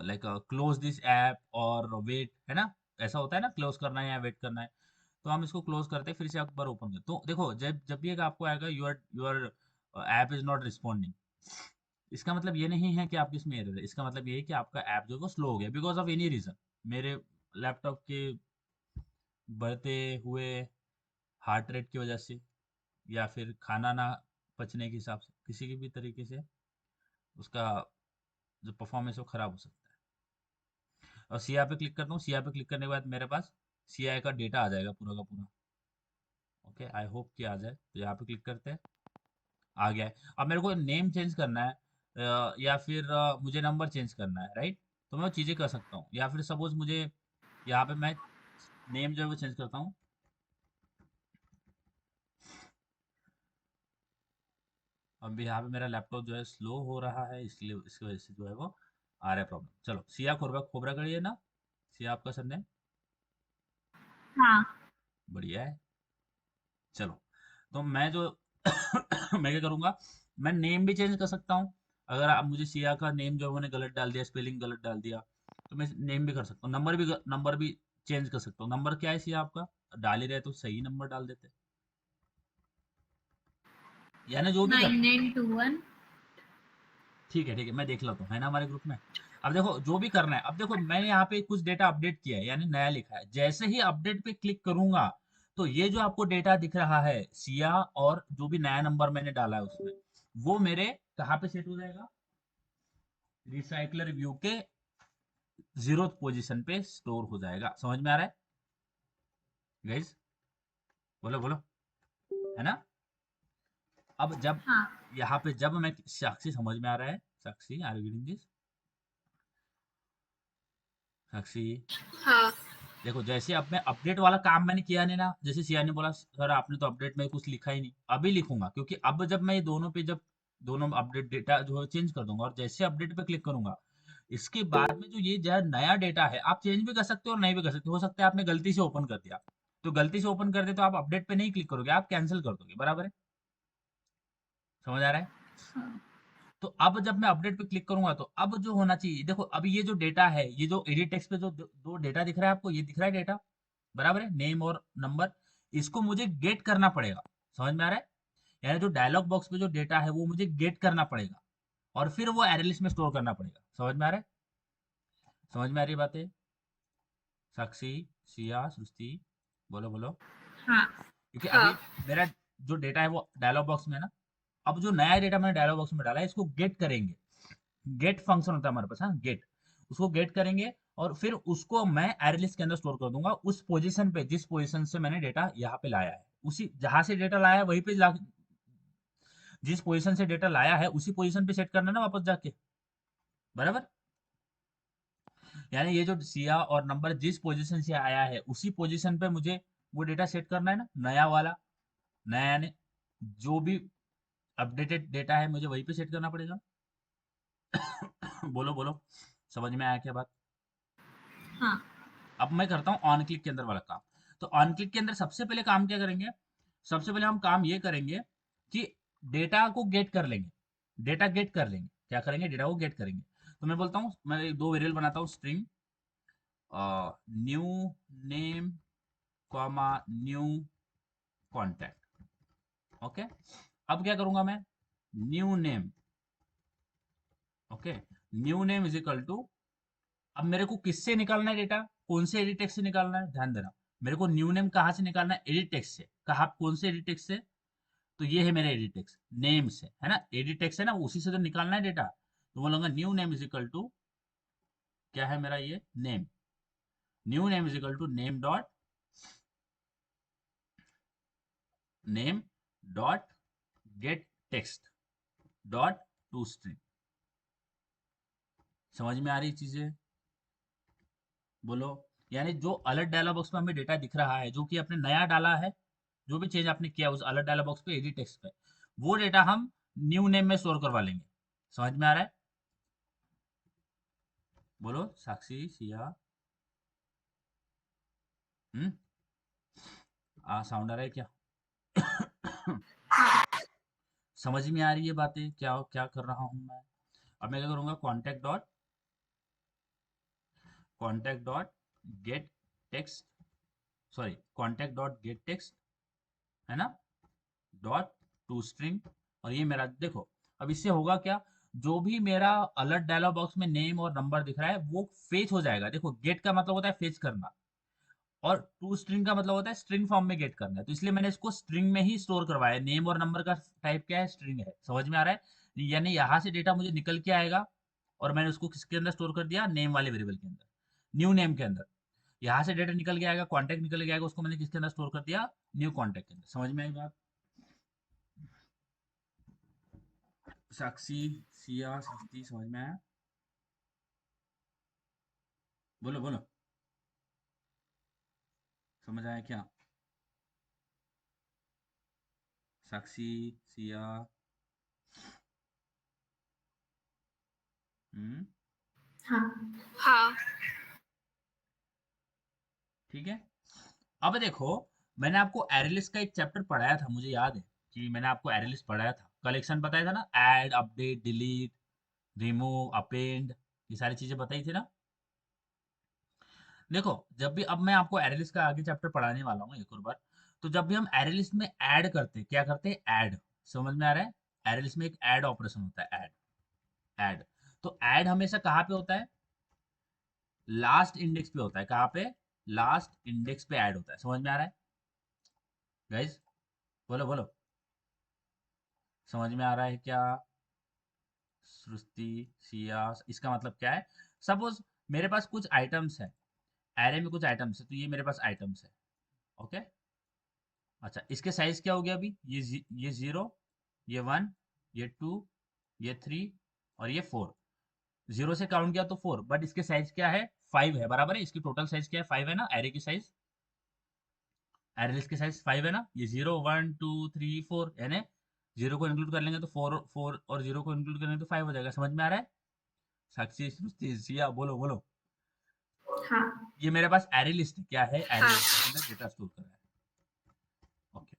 लाइक क्लोज दिस ऐप और वेट, है ना? ऐसा होता है ना, क्लोज करना है या वेट करना है। तो हम इसको क्लोज करते हैं, फिर से एक बार ओपन करते, तो देखो जब जब भी एक आपको आएगा your your app is not responding, इसका मतलब ये नहीं है कि आपकी इसमें एरर है। इसका मतलब ये है कि आपका ऐप जो है वो स्लो हो गया बिकॉज ऑफ एनी रीजन। मेरे लैपटॉप के बढ़ते हुए हार्ट रेट की वजह से, या फिर खाना ना पचने के हिसाब से, किसी की भी तरीके से उसका जो परफॉर्मेंस है वो खराब हो सकता है। और सीआई पे क्लिक करता हूँ, सीआई पे क्लिक करने के बाद मेरे पास सीआई का डेटा आ जाएगा पूरा का पूरा। ओके, आई होप कि आ जाए। तो यहाँ पे क्लिक करते हैं, आ गया है। अब मेरे को नेम चेंज करना है, या फिर मुझे नंबर चेंज करना है, राइट? तो मैं वो चीज़ें कर सकता हूँ। या फिर सपोज मुझे यहाँ पे मैं नेम जो है वो चेंज करता हूँ। अब यहाँ पे मेरा लैपटॉप जो है स्लो हो रहा है, इसलिए इसकी वजह से जो है वो आ रहा है प्रॉब्लम। चलो, सिया खोबरा खोबरा करिए ना, सिया आपका सरनेम। हाँ बढ़िया है। चलो, तो मैं जो मैं क्या करूँगा, मैं नेम भी चेंज कर सकता हूँ। अगर आप मुझे सिया का नेम जो है उन्होंने गलत डाल दिया, स्पेलिंग गलत डाल दिया, तो मैं नेम भी कर सकता हूँ। नंबर भी चेंज कर सकता हूँ। नंबर क्या है सिया आपका? डाल ही रहे तो सही नंबर डाल देते, यानी जो भी करना है। 9921। ठीक है, ठीक है, मैं देख लेता हूँ, है ना हमारे ग्रुप में। अब देखो जो भी करना है, अब देखो मैंने यहाँ पे कुछ डेटा अपडेट किया है, यानी नया लिखा है। जैसे ही अपडेट पे क्लिक करूंगा, तो ये जो आपको डेटा दिख रहा है सिया, और जो भी नया नंबर मैंने डाला है उसमें, वो मेरे कहाँ पे सेट हो जाएगा? रिसाइकलर व्यू के 0th पोजीशन पे स्टोर हो जाएगा। समझ में आ रहा है गाइज? बोलो बोलो, है ना? अब जब हाँ यहाँ पे जब मैं साक्षी, समझ में आ रहा है साक्षी? आर यू रीडिंग दिस साक्षी? हाँ देखो जैसे अब मैं अपडेट वाला काम मैंने किया नहीं ना, जैसे सिया ने बोला सर आपने तो अपडेट में कुछ लिखा ही नहीं, अभी लिखूंगा, क्योंकि अब जब मैं ये दोनों पे जब दोनों अपडेट डेटा जो है चेंज कर दूंगा, और जैसे अपडेट पे क्लिक करूंगा, इसके बाद में जो ये जो नया डेटा है, आप चेंज भी कर सकते हो और नहीं भी कर सकते हो सकता है आपने गलती से ओपन कर दिया, तो गलती से ओपन कर दे तो आप अपडेट पे नहीं क्लिक करोगे, आप कैंसिल कर दोगे, बराबर है? समझ आ रहा है? हाँ तो अब जब मैं अपडेट पे क्लिक करूंगा, तो अब जो होना चाहिए, देखो अभी ये जो डेटा है, ये जो एडिट टेक्स्ट पे जो दो डेटा दिख रहा है आपको, ये दिख रहा है डेटा, बराबर है, नेम और नंबर। इसको मुझे गेट करना पड़ेगा। समझ में आ रहा है? यानी जो डायलॉग बॉक्स पे जो डेटा है वो मुझे गेट करना पड़ेगा, और फिर वो एरे लिस्ट में स्टोर करना पड़ेगा। समझ में आ रहा है? समझ में आ रही है बातें? साक्षी, सिया, सृष्टि, बोलो बोलो। हाँ क्योंकि हाँ अभी मेरा जो डेटा है वो डायलॉग बॉक्स में है ना, अब जो नया डेटा मैंने डायलॉग बॉक्स में डाला है, इसको गेट करेंगे। गेट फंक्शन होता है हमारे पास, हाँ गेट, उसको गेट करेंगे, और फिर उसको मैं एरे लिस्ट के अंदर स्टोर कर दूंगा, उस पोजीशन पे जिस पोजीशन से मैंने डेटा यहाँ पे लाया है, उसी जहां से डेटा लाया है वहीं पे जिस पोजीशन से डेटा लाया है उसी पोजीशन पे सेट करना है ना वापस जाके, बराबर? यानी ये जो सिया और नंबर जिस पोजीशन से आया है उसी पोजीशन पे मुझे वो डेटा सेट करना है ना, नया वाला। नया यानी जो भी अपडेटेड डेटा है मुझे वहीं पे सेट करना पड़ेगा। बोलो बोलो, समझ में आया क्या बात? हाँ अब मैं करता हूँ ऑन क्लिक के अंदर वाला काम। तो ऑन क्लिक के अंदर सबसे पहले काम क्या करेंगे? सबसे पहले हम काम ये करेंगे कि डेटा को गेट कर लेंगे। डेटा गेट कर लेंगे, क्या करेंगे? डेटा को गेट करेंगे। तो मैं बोलता हूँ, मैं दो वेरिएबल बनाता हूँ, string new name comma new contact. Okay, अब क्या करूंगा मैं? New name, okay, new name is equal to, अब मेरे को किससे निकालना है डेटा? कौन से एडिट टेक्स्ट से निकालना है? ध्यान देना, मेरे को न्यू नेम कहाँ से निकालना है? एडिट टेक्स्ट से। कहा कौन से एडिट टेक्स्ट से? तो ये है मेरा एडिट टेक्स्ट, नेम से, है ना? एडिट टेक्स्ट है ना, उसी से तो निकालना है डेटा। तो बोलूंगा new name is equal to, क्या है मेरा ये? Name. New name is equal to name dot get text. Dot to string. समझ में आ रही चीजें? बोलो। यानी जो अलर्ट डायलॉग बॉक्स में हमें डेटा दिख रहा है, जो कि आपने नया डाला है, जो भी चेंज आपने किया उस अलर्ट डायलॉग बॉक्स पे एडिट टेक्स्ट पे, वो डेटा हम न्यू नेम में स्टोर करवा लेंगे। समझ में आ रहा है? बोलो साक्षी, सिया। हम्म। साउंड आ रहा है क्या? हाँ समझ में आ रही है बातें, क्या क्या कर रहा हूं मैं? अब मैं क्या करूंगा, contact dot get text, sorry contact dot get text, है ना, डॉट टू स्ट्रिंग। और ये मेरा देखो, अब इससे होगा क्या, जो भी मेरा अलर्ट डायलॉग बॉक्स में नेम और नंबर दिख रहा है वो फेच हो जाएगा। देखो गेट का मतलब होता है फेच करना, और टू स्ट्रिंग का मतलब होता है स्ट्रिंग फॉर्म में गेट करना है। तो इसलिए मैंने इसको स्ट्रिंग में ही स्टोर करवाया। नेम और नंबर का टाइप क्या है, स्ट्रिंग है। समझ में आ रहा है? यानी यहाँ से डेटा मुझे निकल के आएगा, और मैंने उसको किसके अंदर स्टोर कर दिया, नेम वाले वेरिएबल के अंदर, न्यू नेम के अंदर। यहाँ से डेटा निकल के आएगा, कॉन्टैक्ट निकल के आएगा, उसको मैंने किसके अंदर स्टोर कर दिया, न्यू कॉन्टैक्ट के अंदर। समझ में आई बात? साक्षी, सिया, सस्ती, समझ में आया? बोलो बोलो, समझ आया क्या? साक्षी, सिया। हम्म। हाँ हाँ ठीक है। अब देखो, मैंने आपको एरेलिस्ट का एक चैप्टर पढ़ाया था, मुझे याद है कि मैंने आपको एरेलिस्ट पढ़ाया था, कलेक्शन बताया था ना, add, update, delete, remove, append, ये सारी चीजें बताई थी ना। देखो, जब भी, अब मैं आपको एरेलिस्ट का आगे चैप्टर पढ़ाने वाला हूँ एक और बार। तो जब भी हम एरेलिस्ट में ऐड करते हैं, क्या करते हैं, ऐड। समझ में आ रहा है? एरेलिस्ट में एक ऐड ऑपरेशन होता है, ऐड, ऐड। तो ऐड हमेशा कहाँ पे होता है, लास्ट इंडेक्स पे होता है। कहाँ पे, लास्ट इंडेक्स पे ऐड होता है। समझ में आ रहा है गाइज? बोलो बोलो, समझ में आ रहा है क्या? सृष्टि, सिया, इसका मतलब क्या है, सपोज मेरे पास कुछ आइटम्स है, एरे में कुछ आइटम्स है, तो ये मेरे पास आइटम्स है। ओके। अच्छा, इसके साइज क्या हो गया अभी, ये 0, ये 1, ये 2, ये 3, और ये 4। 0 से काउंट किया तो 4, बट इसके साइज क्या है, 5 है। बराबर है, इसकी टोटल साइज क्या है, 5 है ना, एरे की साइज, एरे लिस्ट की साइज 5 है ना। ये 0 1 2 3 4, यानी 0 को इंक्लूड कर लेंगे तो 4 4, और 0 को इंक्लूड करेंगे तो 5 हो जाएगा। समझ में आ रहा है? साक्षी, सृष्टि, सिया, बोलो बोलो। हाँ ये मेरे पास एरे लिस्ट क्या है, एरे हाँ लिस्ट के अंदर डेटा स्टोर कर रहा है। ओके।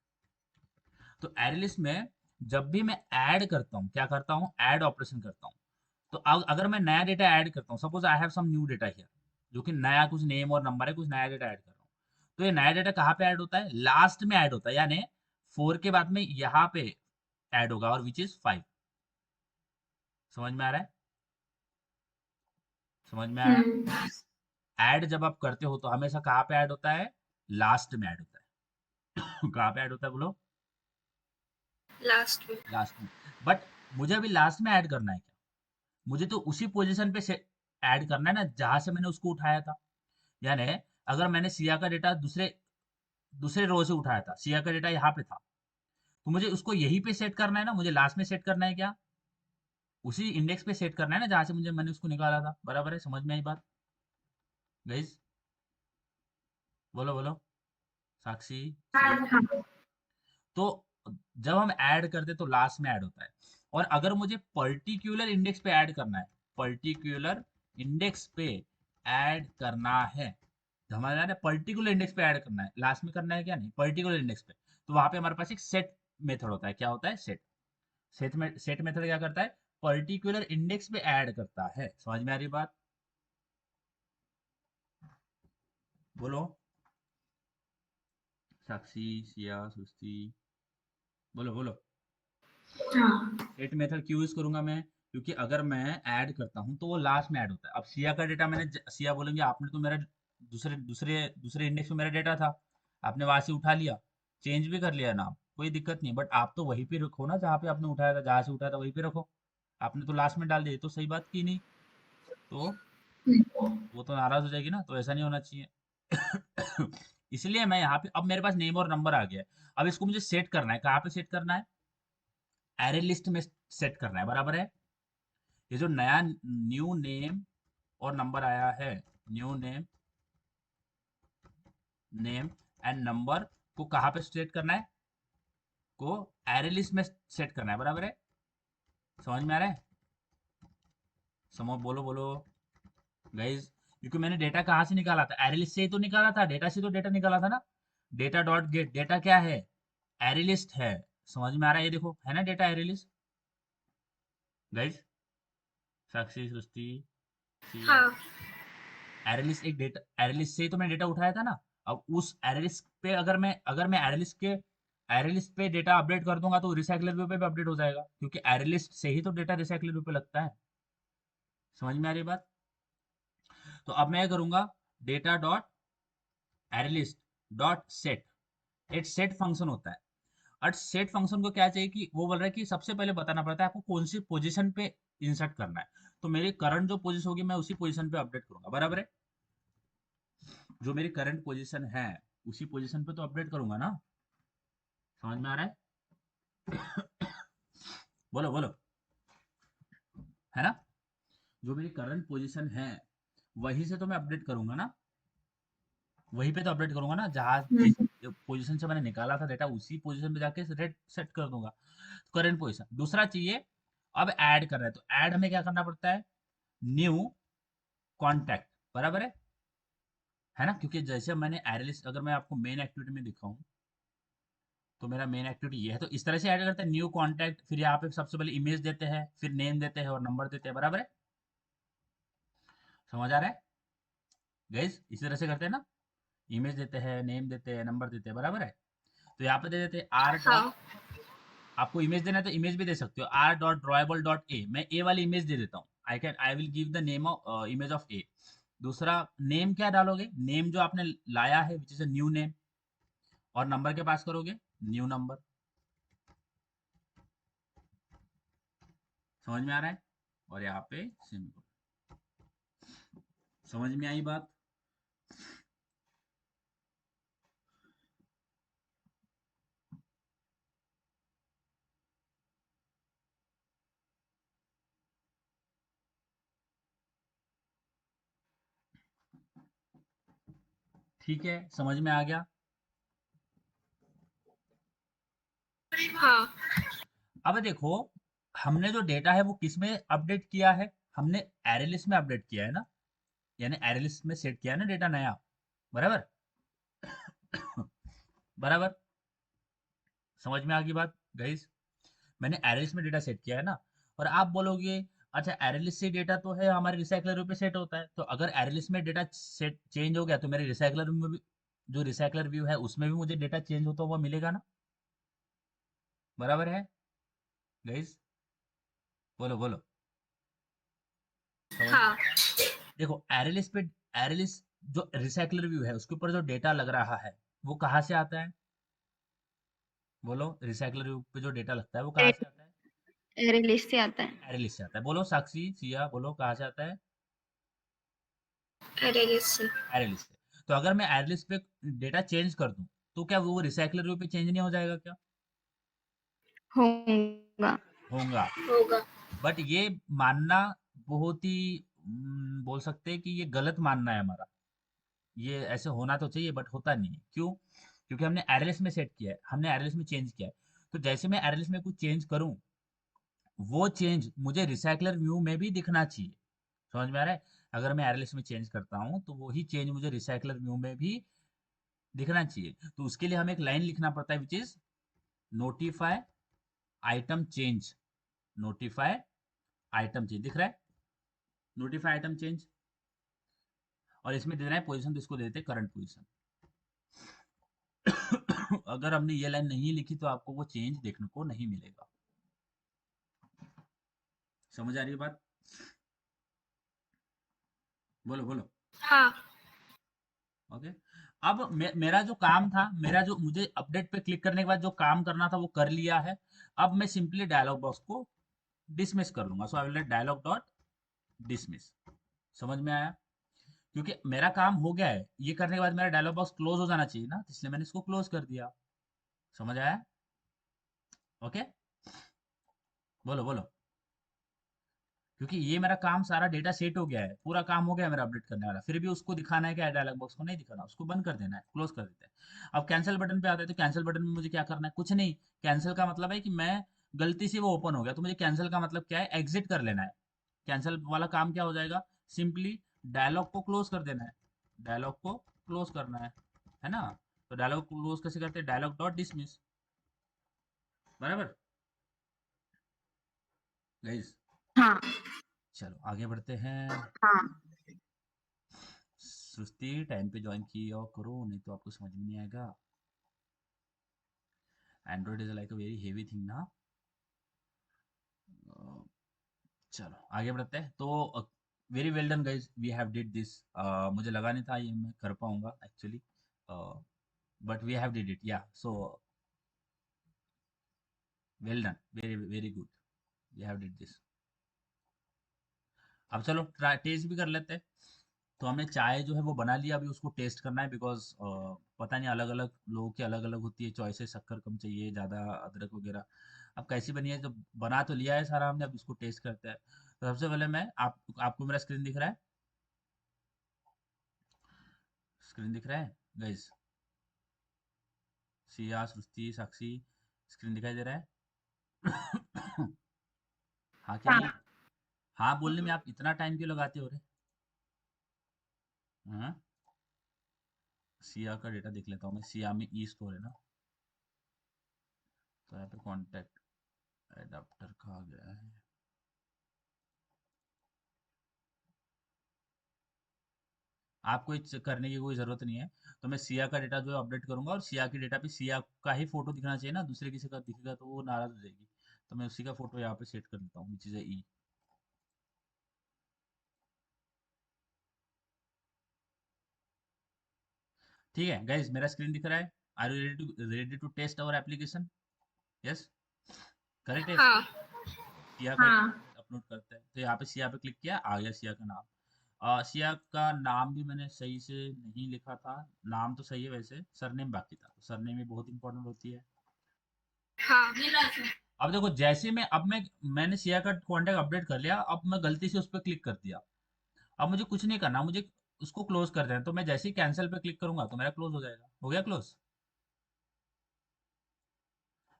तो एरे लिस्ट में जब भी मैं ऐड करता हूँ, क्या करता हूँ, ऐड ऑपरेशन करता हूँ। तो अगर मैं नया डेटा ऐड करता हूँ, suppose I have some new data here, जो कि नया कुछ नेम और नंबर है, कुछ नया डेटा ऐड कर रहा हूँ। तो ये नया डेटा कहाँ पे ऐड होता है, लास्ट में ऐड होता है, यानी 4 के बाद में यहाँ पे ऐड होगा, और विच इज 5। समझ में आ रहा है? समझ में आया? हम्म ऐड जब आप करते हो तो हमेशा कहाँ पे ऐड होता है, लास्ट में ऐड होता है। कहाँ पे ऐड होता है बोलो, लास्ट में। लास्ट में। बट मुझे अभी लास्ट में ऐड करना है क्या, मुझे तो उसी पोजीशन पे से ऐड करना है ना, जहां से मैंने उसको उठाया था। यानी अगर मैंने सिया का डेटा दूसरे दूसरे रो से उठाया था, सिया का डेटा यहाँ पे था, तो मुझे उसको यहीं पे सेट करना है ना, मुझे लास्ट में सेट करना है क्या, उसी इंडेक्स पे सेट करना है ना, जहां से मैंने उसको निकाला था। बराबर है? समझ में आई बात गाइस? बोलो बोलो, साक्षी, हाँ सिया। हाँ तो जब हम ऐड करते तो लास्ट में ऐड होता है। और अगर मुझे पर्टिकुलर इंडेक्स पे ऐड करना है, पर्टिकुलर इंडेक्स पे ऐड करना है, तो हमारे पर्टिकुलर इंडेक्स पे ऐड करना है, लास्ट में करना है क्या, नहीं, पर्टिकुलर इंडेक्स पे। तो वहां पे हमारे पास एक सेट मेथड होता है। क्या होता है, सेट। सेट मेथड क्या करता है, पर्टिकुलर इंडेक्स पे ऐड करता है। समझ में आ रही बात? बोलो साक्षी, सिया, सुस्ती, बोलो बोलो। हाँ सेट मेथड क्यों यूज करूंगा मैं, क्योंकि अगर मैं ऐड करता हूं तो वो लास्ट में ऐड होता है। अब सिया का डेटा मैंने सिया बोलेंगे, आपने तो मेरा दूसरे दूसरे दूसरे इंडेक्स में मेरा डेटा था, आपने वहां से उठा लिया, चेंज भी कर लिया नाम, कोई दिक्कत नहीं, बट आप तो वहीं पे रखो ना जहाँ पे आपने उठाया था, जहाँ से उठाया था वहीं पे रखो। आपने तो लास्ट में डाल दिया, ये तो सही बात की नहीं। तो वो तो नाराज हो जाएगी ना, तो ऐसा नहीं होना चाहिए। इसलिए मैं यहाँ पे, अब मेरे पास नेम और नंबर आ गया है, अब इसको मुझे सेट करना है, कहाँ पे सेट करना है, एरे लिस्ट में सेट करना है, बराबर है। ये जो नया न्यू नेम और नंबर आया है, न्यू नेम एंड नंबर को कहाँ पे सेट करना है, को एरे लिस्ट में सेट करना है, बराबर है। समझ में आ रहा है? समझ, बोलो बोलो गाइज। क्योंकि मैंने डेटा कहाँ से निकाला था, एरे लिस्ट से ही तो निकाला था, डेटा से तो डेटा निकाला था ना। डेटा डॉट गेट, डेटा क्या है, एरे लिस्ट है। समझ में आ रहा है? ये देखो है ना डेटा एरे लिस्ट गाइज। साक्षी, सृष्टि, सिया, हाँ एरेलिस्ट एक डेटा, एरेलिस्ट से ही तो मैं डेटा उठाया था ना। अब उस एरेलिस्ट पे अगर मैं एरेलिस्ट पे डेटा अपडेट कर दूंगा तो रिसाइकलर व्यू पे भी अपडेट हो जाएगा, क्योंकि एरेलिस्ट से ही तो डेटा रिसाइकलर व्यू पे लगता है। समझ में आ रही बात? तो अब मैं करूंगा डेटा डॉट एरेलिस्ट डॉट सेट। एक सेट फंक्शन होता है, और सेट फंक्शन को क्या चाहिए कि वो बोल रहा है कि सबसे पहले बताना पड़ता है आपको कौन सी पोजीशन पे इंसर्ट करना है। तो मेरी करंट जो पोजीशन होगी मैं उसी पोजीशन पे अपडेट करूंगा, बराबर है। जो मेरी करंट पोजीशन है उसी पोजीशन पे तो अपडेट करूंगा ना। समझ में आ रहा है? बोलो बोलो, है ना। जो मेरी करंट पोजीशन है वही से तो मैं अपडेट करूंगा ना, वहीं पे तो अपडेट करूंगा ना, जहां जिस पोजीशन से मैंने निकाला था डेटा उसी पोजीशन पे जाके रेट सेट कर दूंगा। Current position. दूसरा चाहिए, अब ऐड कर रहा है तो ऐड हमें क्या करना पड़ता है, न्यू कॉन्टैक्ट, बराबर है ना। क्योंकि जैसे मैंने एरेलिस्ट, अगर मैं आपको मेन एक्टिविटी में दिखाऊं तो मेरा मेन एक्टिविटी ये है, तो इस तरह से ऐड करते हैं न्यू कॉन्टैक्ट, फिर यहाँ पे सबसे पहले इमेज देते हैं, फिर नेम देते हैं और नंबर देते हैं, बराबर है। समझ आ रहा है गाइस? इसी तरह से करते हैं ना, इमेज देते हैं, नेम देते हैं, नंबर देते हैं, बराबर है। तो यहाँ पे दे देते हैं आर डॉट, हाँ आपको इमेज देना है तो इमेज भी दे सकते हो, R dot drawable dot A, मैं ए वाली इमेज दे देता हूँ, I will give the name of image of A. दूसरा नेम क्या डालोगे, नेम जो आपने लाया है which is a new name, और नंबर के पास करोगे न्यू नंबर। समझ में आ रहा है? और यहाँ पे सिंपल। समझ में आई बात? ठीक है, समझ में आ गया। हाँ अब देखो, हमने जो डेटा है वो किस में अपडेट किया है, हमने एरे लिस्ट में अपडेट किया है ना, यानी एरे लिस्ट में सेट किया है ना डेटा नया, बराबर। बराबर, समझ में आ गई बात गाइस। मैंने एरे लिस्ट में डेटा सेट किया है ना। और आप बोलोगे अच्छा एरे लिस्ट से डेटा तो है हमारे रिसाइकलर व्यू पे सेट होता है, तो अगर एरे लिस्ट में डेटा सेट चेंज हो गया तो मेरे रिसाइकलर में भी, जो रिसाइकलर व्यू है उसमें भी मुझे डेटा चेंज होता हुआ मिलेगा ना, बराबर है गाइस। बोलो बोलो, समझ में हाँ आ रहा है? देखो एरेलिस पे, एरेलिस जो रिसाइकलर व्यू है उसके ऊपर जो डेटा लग रहा है वो कहाँ से आता है, बोलो। रिसाइकलर व्यू पे जो डेटा लगता है वो कहाँ से आता है, रिलीज से आता है। एरेलिस से आता है। बोलो साक्षी, सिया, बोलो कहाँ से आता है, अरे यस एरेलिस से। तो अगर मैं एरेलिस पे डेटा चेंज कर दूं तो क्या वो रिसाइकलर व्यू पे चेंज नहीं हो जाएगा क्या? होगा। होगा। होगा। बट ये मानना बहुत ही बोल सकते हैं कि ये गलत मानना है हमारा। ये ऐसे होना तो चाहिए बट होता नहीं है, क्यों? क्योंकि हमने एरएलएस में सेट किया है, हमने एरएलएस में चेंज किया है। तो जैसे मैं एरएलएस में कुछ चेंज करूं, वो चेंज मुझे रिसाइकलर व्यू में भी दिखना चाहिए। समझ में आ रहा है? अगर मैं एरएलएस में चेंज करता हूं तो वही चेंज मुझे रिसाइकलर व्यू में भी दिखना चाहिए। तो उसके लिए हमें एक लाइन लिखना पड़ता है which is notify item change. Notify item change दिख रहा है, नोटिफाई आइटम चेंज। और इसमें दे रहा है पोजीशन, तो इसको दे देते हैं करंट पोजीशन। अगर हमने ये लाइन नहीं लिखी तो आपको वो चेंज देखने को नहीं मिलेगा। समझ आ रही है बात? बोलो बोलो। हाँ ओके। अब मेरा जो काम था, मेरा जो मुझे अपडेट पे क्लिक करने के बाद जो काम करना था वो कर लिया है। अब मैं सिंपली डायलॉग बॉक्स को डिसमिस कर लूंगा। So I will dialog dot dismiss. समझ में आया? क्योंकि मेरा काम हो गया है, ये करने के बाद मेरा डायलॉग बॉक्स क्लोज हो जाना चाहिए ना, इसलिए मैंने इसको क्लोज कर दिया। समझ आया? ओके। बोलो बोलो। क्योंकि ये मेरा काम सारा डेटा सेट हो गया है, पूरा काम हो गया है मेरा अपडेट करने वाला, फिर भी उसको दिखाना है क्या डायलॉग बॉक्स को? नहीं दिखाना, उसको बंद कर देना है, क्लोज कर देते हैं। अब कैंसिल बटन पे आते हैं, तो कैंसिल बटन में मुझे क्या करना है? कुछ नहीं। कैंसिल का मतलब है कि मैं गलती से वो ओपन हो गया, तो मुझे कैंसिल का मतलब क्या है? एग्जिट कर लेना है। कैंसिल वाला काम क्या हो जाएगा? सिंपली डायलॉग को क्लोज कर देना है, डायलॉग को क्लोज करना है ना? तो डायलॉग क्लोज कैसे करते हैं? डायलॉग डॉट डिसमिस, बराबर गाइस? हाँ चलो आगे बढ़ते हैं। हाँ सुस्ती टाइम पे ज्वाइन किया करो, नहीं तो आपको समझ में नहीं आएगा। Android is like a very heavy thing ना। चलो आगे बढ़ते हैं। तो very well done guys, we have did this. मुझे लगा नहीं था ये मैं कर पाऊंगा actually, but we have did it, yeah so well done, very very good, we have did this. अब चलो ट्राई टेस्ट भी कर लेते हैं। तो हमने चाय जो है वो बना लिया, अभी उसको टेस्ट करना है, बिकॉज पता नहीं अलग अलग लोगों की अलग अलग होती है चॉइसेस, शक्कर कम चाहिए, ज़्यादा अदरक वगैरह। अब कैसी बनी है, जब बना तो लिया है सारा हमने, अब इसको टेस्ट करते हैं। तो सबसे पहले मैं आपको मेरा स्क्रीन दिख रहा है? स्क्रीन दिख रहा है गाइज? सिया, सृष्टि, साक्षी, स्क्रीन दिखाई दे रहा है? हाँ क्या नहीं? हाँ हाँ बोलने में आप इतना टाइम क्यों लगाते हो रे? हाँ, सिया का डेटा देख लेता हूँ मैं, सिया में ई स्टोर है ना, तो यहाँ पे कॉन्टैक्ट एडाप्टर का आ गया है। आपको करने की कोई ज़रूरत नहीं है। तो मैं सिया का डेटा जो है अपडेट करूंगा, और सिया के डेटा पे सिया का ही फोटो दिखना चाहिए ना, दूसरे किसी का दिखेगा तो वो नाराज हो जाएगी। तो मैं उसी का फोटो यहाँ पे सेट कर देता हूँ, विच इज़ ई। ठीक है गाइज, मेरा स्क्रीन दिख रहा है। Are you ready to test our application? Yes, correct है। हाँ सिया का हाँ अपलोड करते हैं, तो यहाँ पे सिया पे क्लिक किया, आ गया सिया का नाम। सिया का नाम भी मैंने सही से नहीं लिखा था। नाम तो सही है वैसे, सरनेम बाकी था, सरनेम भी बहुत इंपॉर्टेंट होती है। हाँ अब देखो, जैसे मैंने सिया का कॉन्टैक्ट अपडेट कर लिया, अब मैं गलती से उस पर क्लिक कर दिया। अब मुझे कुछ नहीं करना, मुझे उसको क्लोज कर देना। तो मैं जैसे ही कैंसिल पे क्लिक करूंगा तो मेरा क्लोज हो जाएगा, हो गया क्लोज।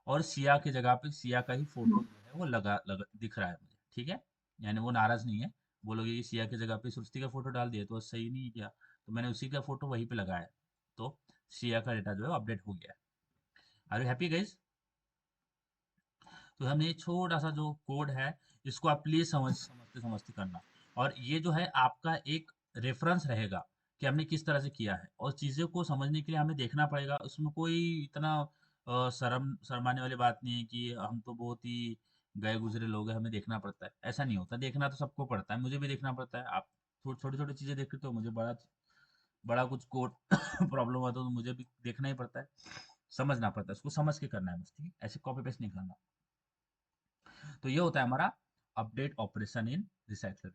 और सिया की जगह पे सिया का ही फोटो जो है वो दिख रहा है मुझे, ठीक है? यानी वो नाराज नहीं है। बोलोगे कि सिया की जगह पे सृष्टि का फोटो डाल दिया तो सही नहीं किया, तो मैंने उसी का फोटो वहीं पे लगाया। तो सिया का डेटा जो है अपडेट हो गया है। Are you happy guys? तो हमने ये छोटा सा जो कोड है, इसको आप प्लीज समझते समझते करना। और ये जो है आपका एक रेफरेंस रहेगा कि हमने किस तरह से किया है, और चीज़ों को समझने के लिए हमें देखना पड़ेगा। उसमें कोई इतना शर्माने वाली बात नहीं है कि हम तो बहुत ही गए गुजरे लोग हैं, हमें देखना पड़ता है, ऐसा नहीं होता। देखना तो सबको पड़ता है, मुझे भी देखना पड़ता है। आप छोटी छोटी चीज़ें देखते हो, मुझे बड़ा बड़ा कुछ कोड प्रॉब्लम हुआ तो मुझे भी देखना ही पड़ता है, समझना पड़ता है, उसको समझ के करना है बस, ठीक है? ऐसे कॉपी पेस्ट नहीं करना। तो ये होता है हमारा अपडेट ऑपरेशन इन रिसाइकलर।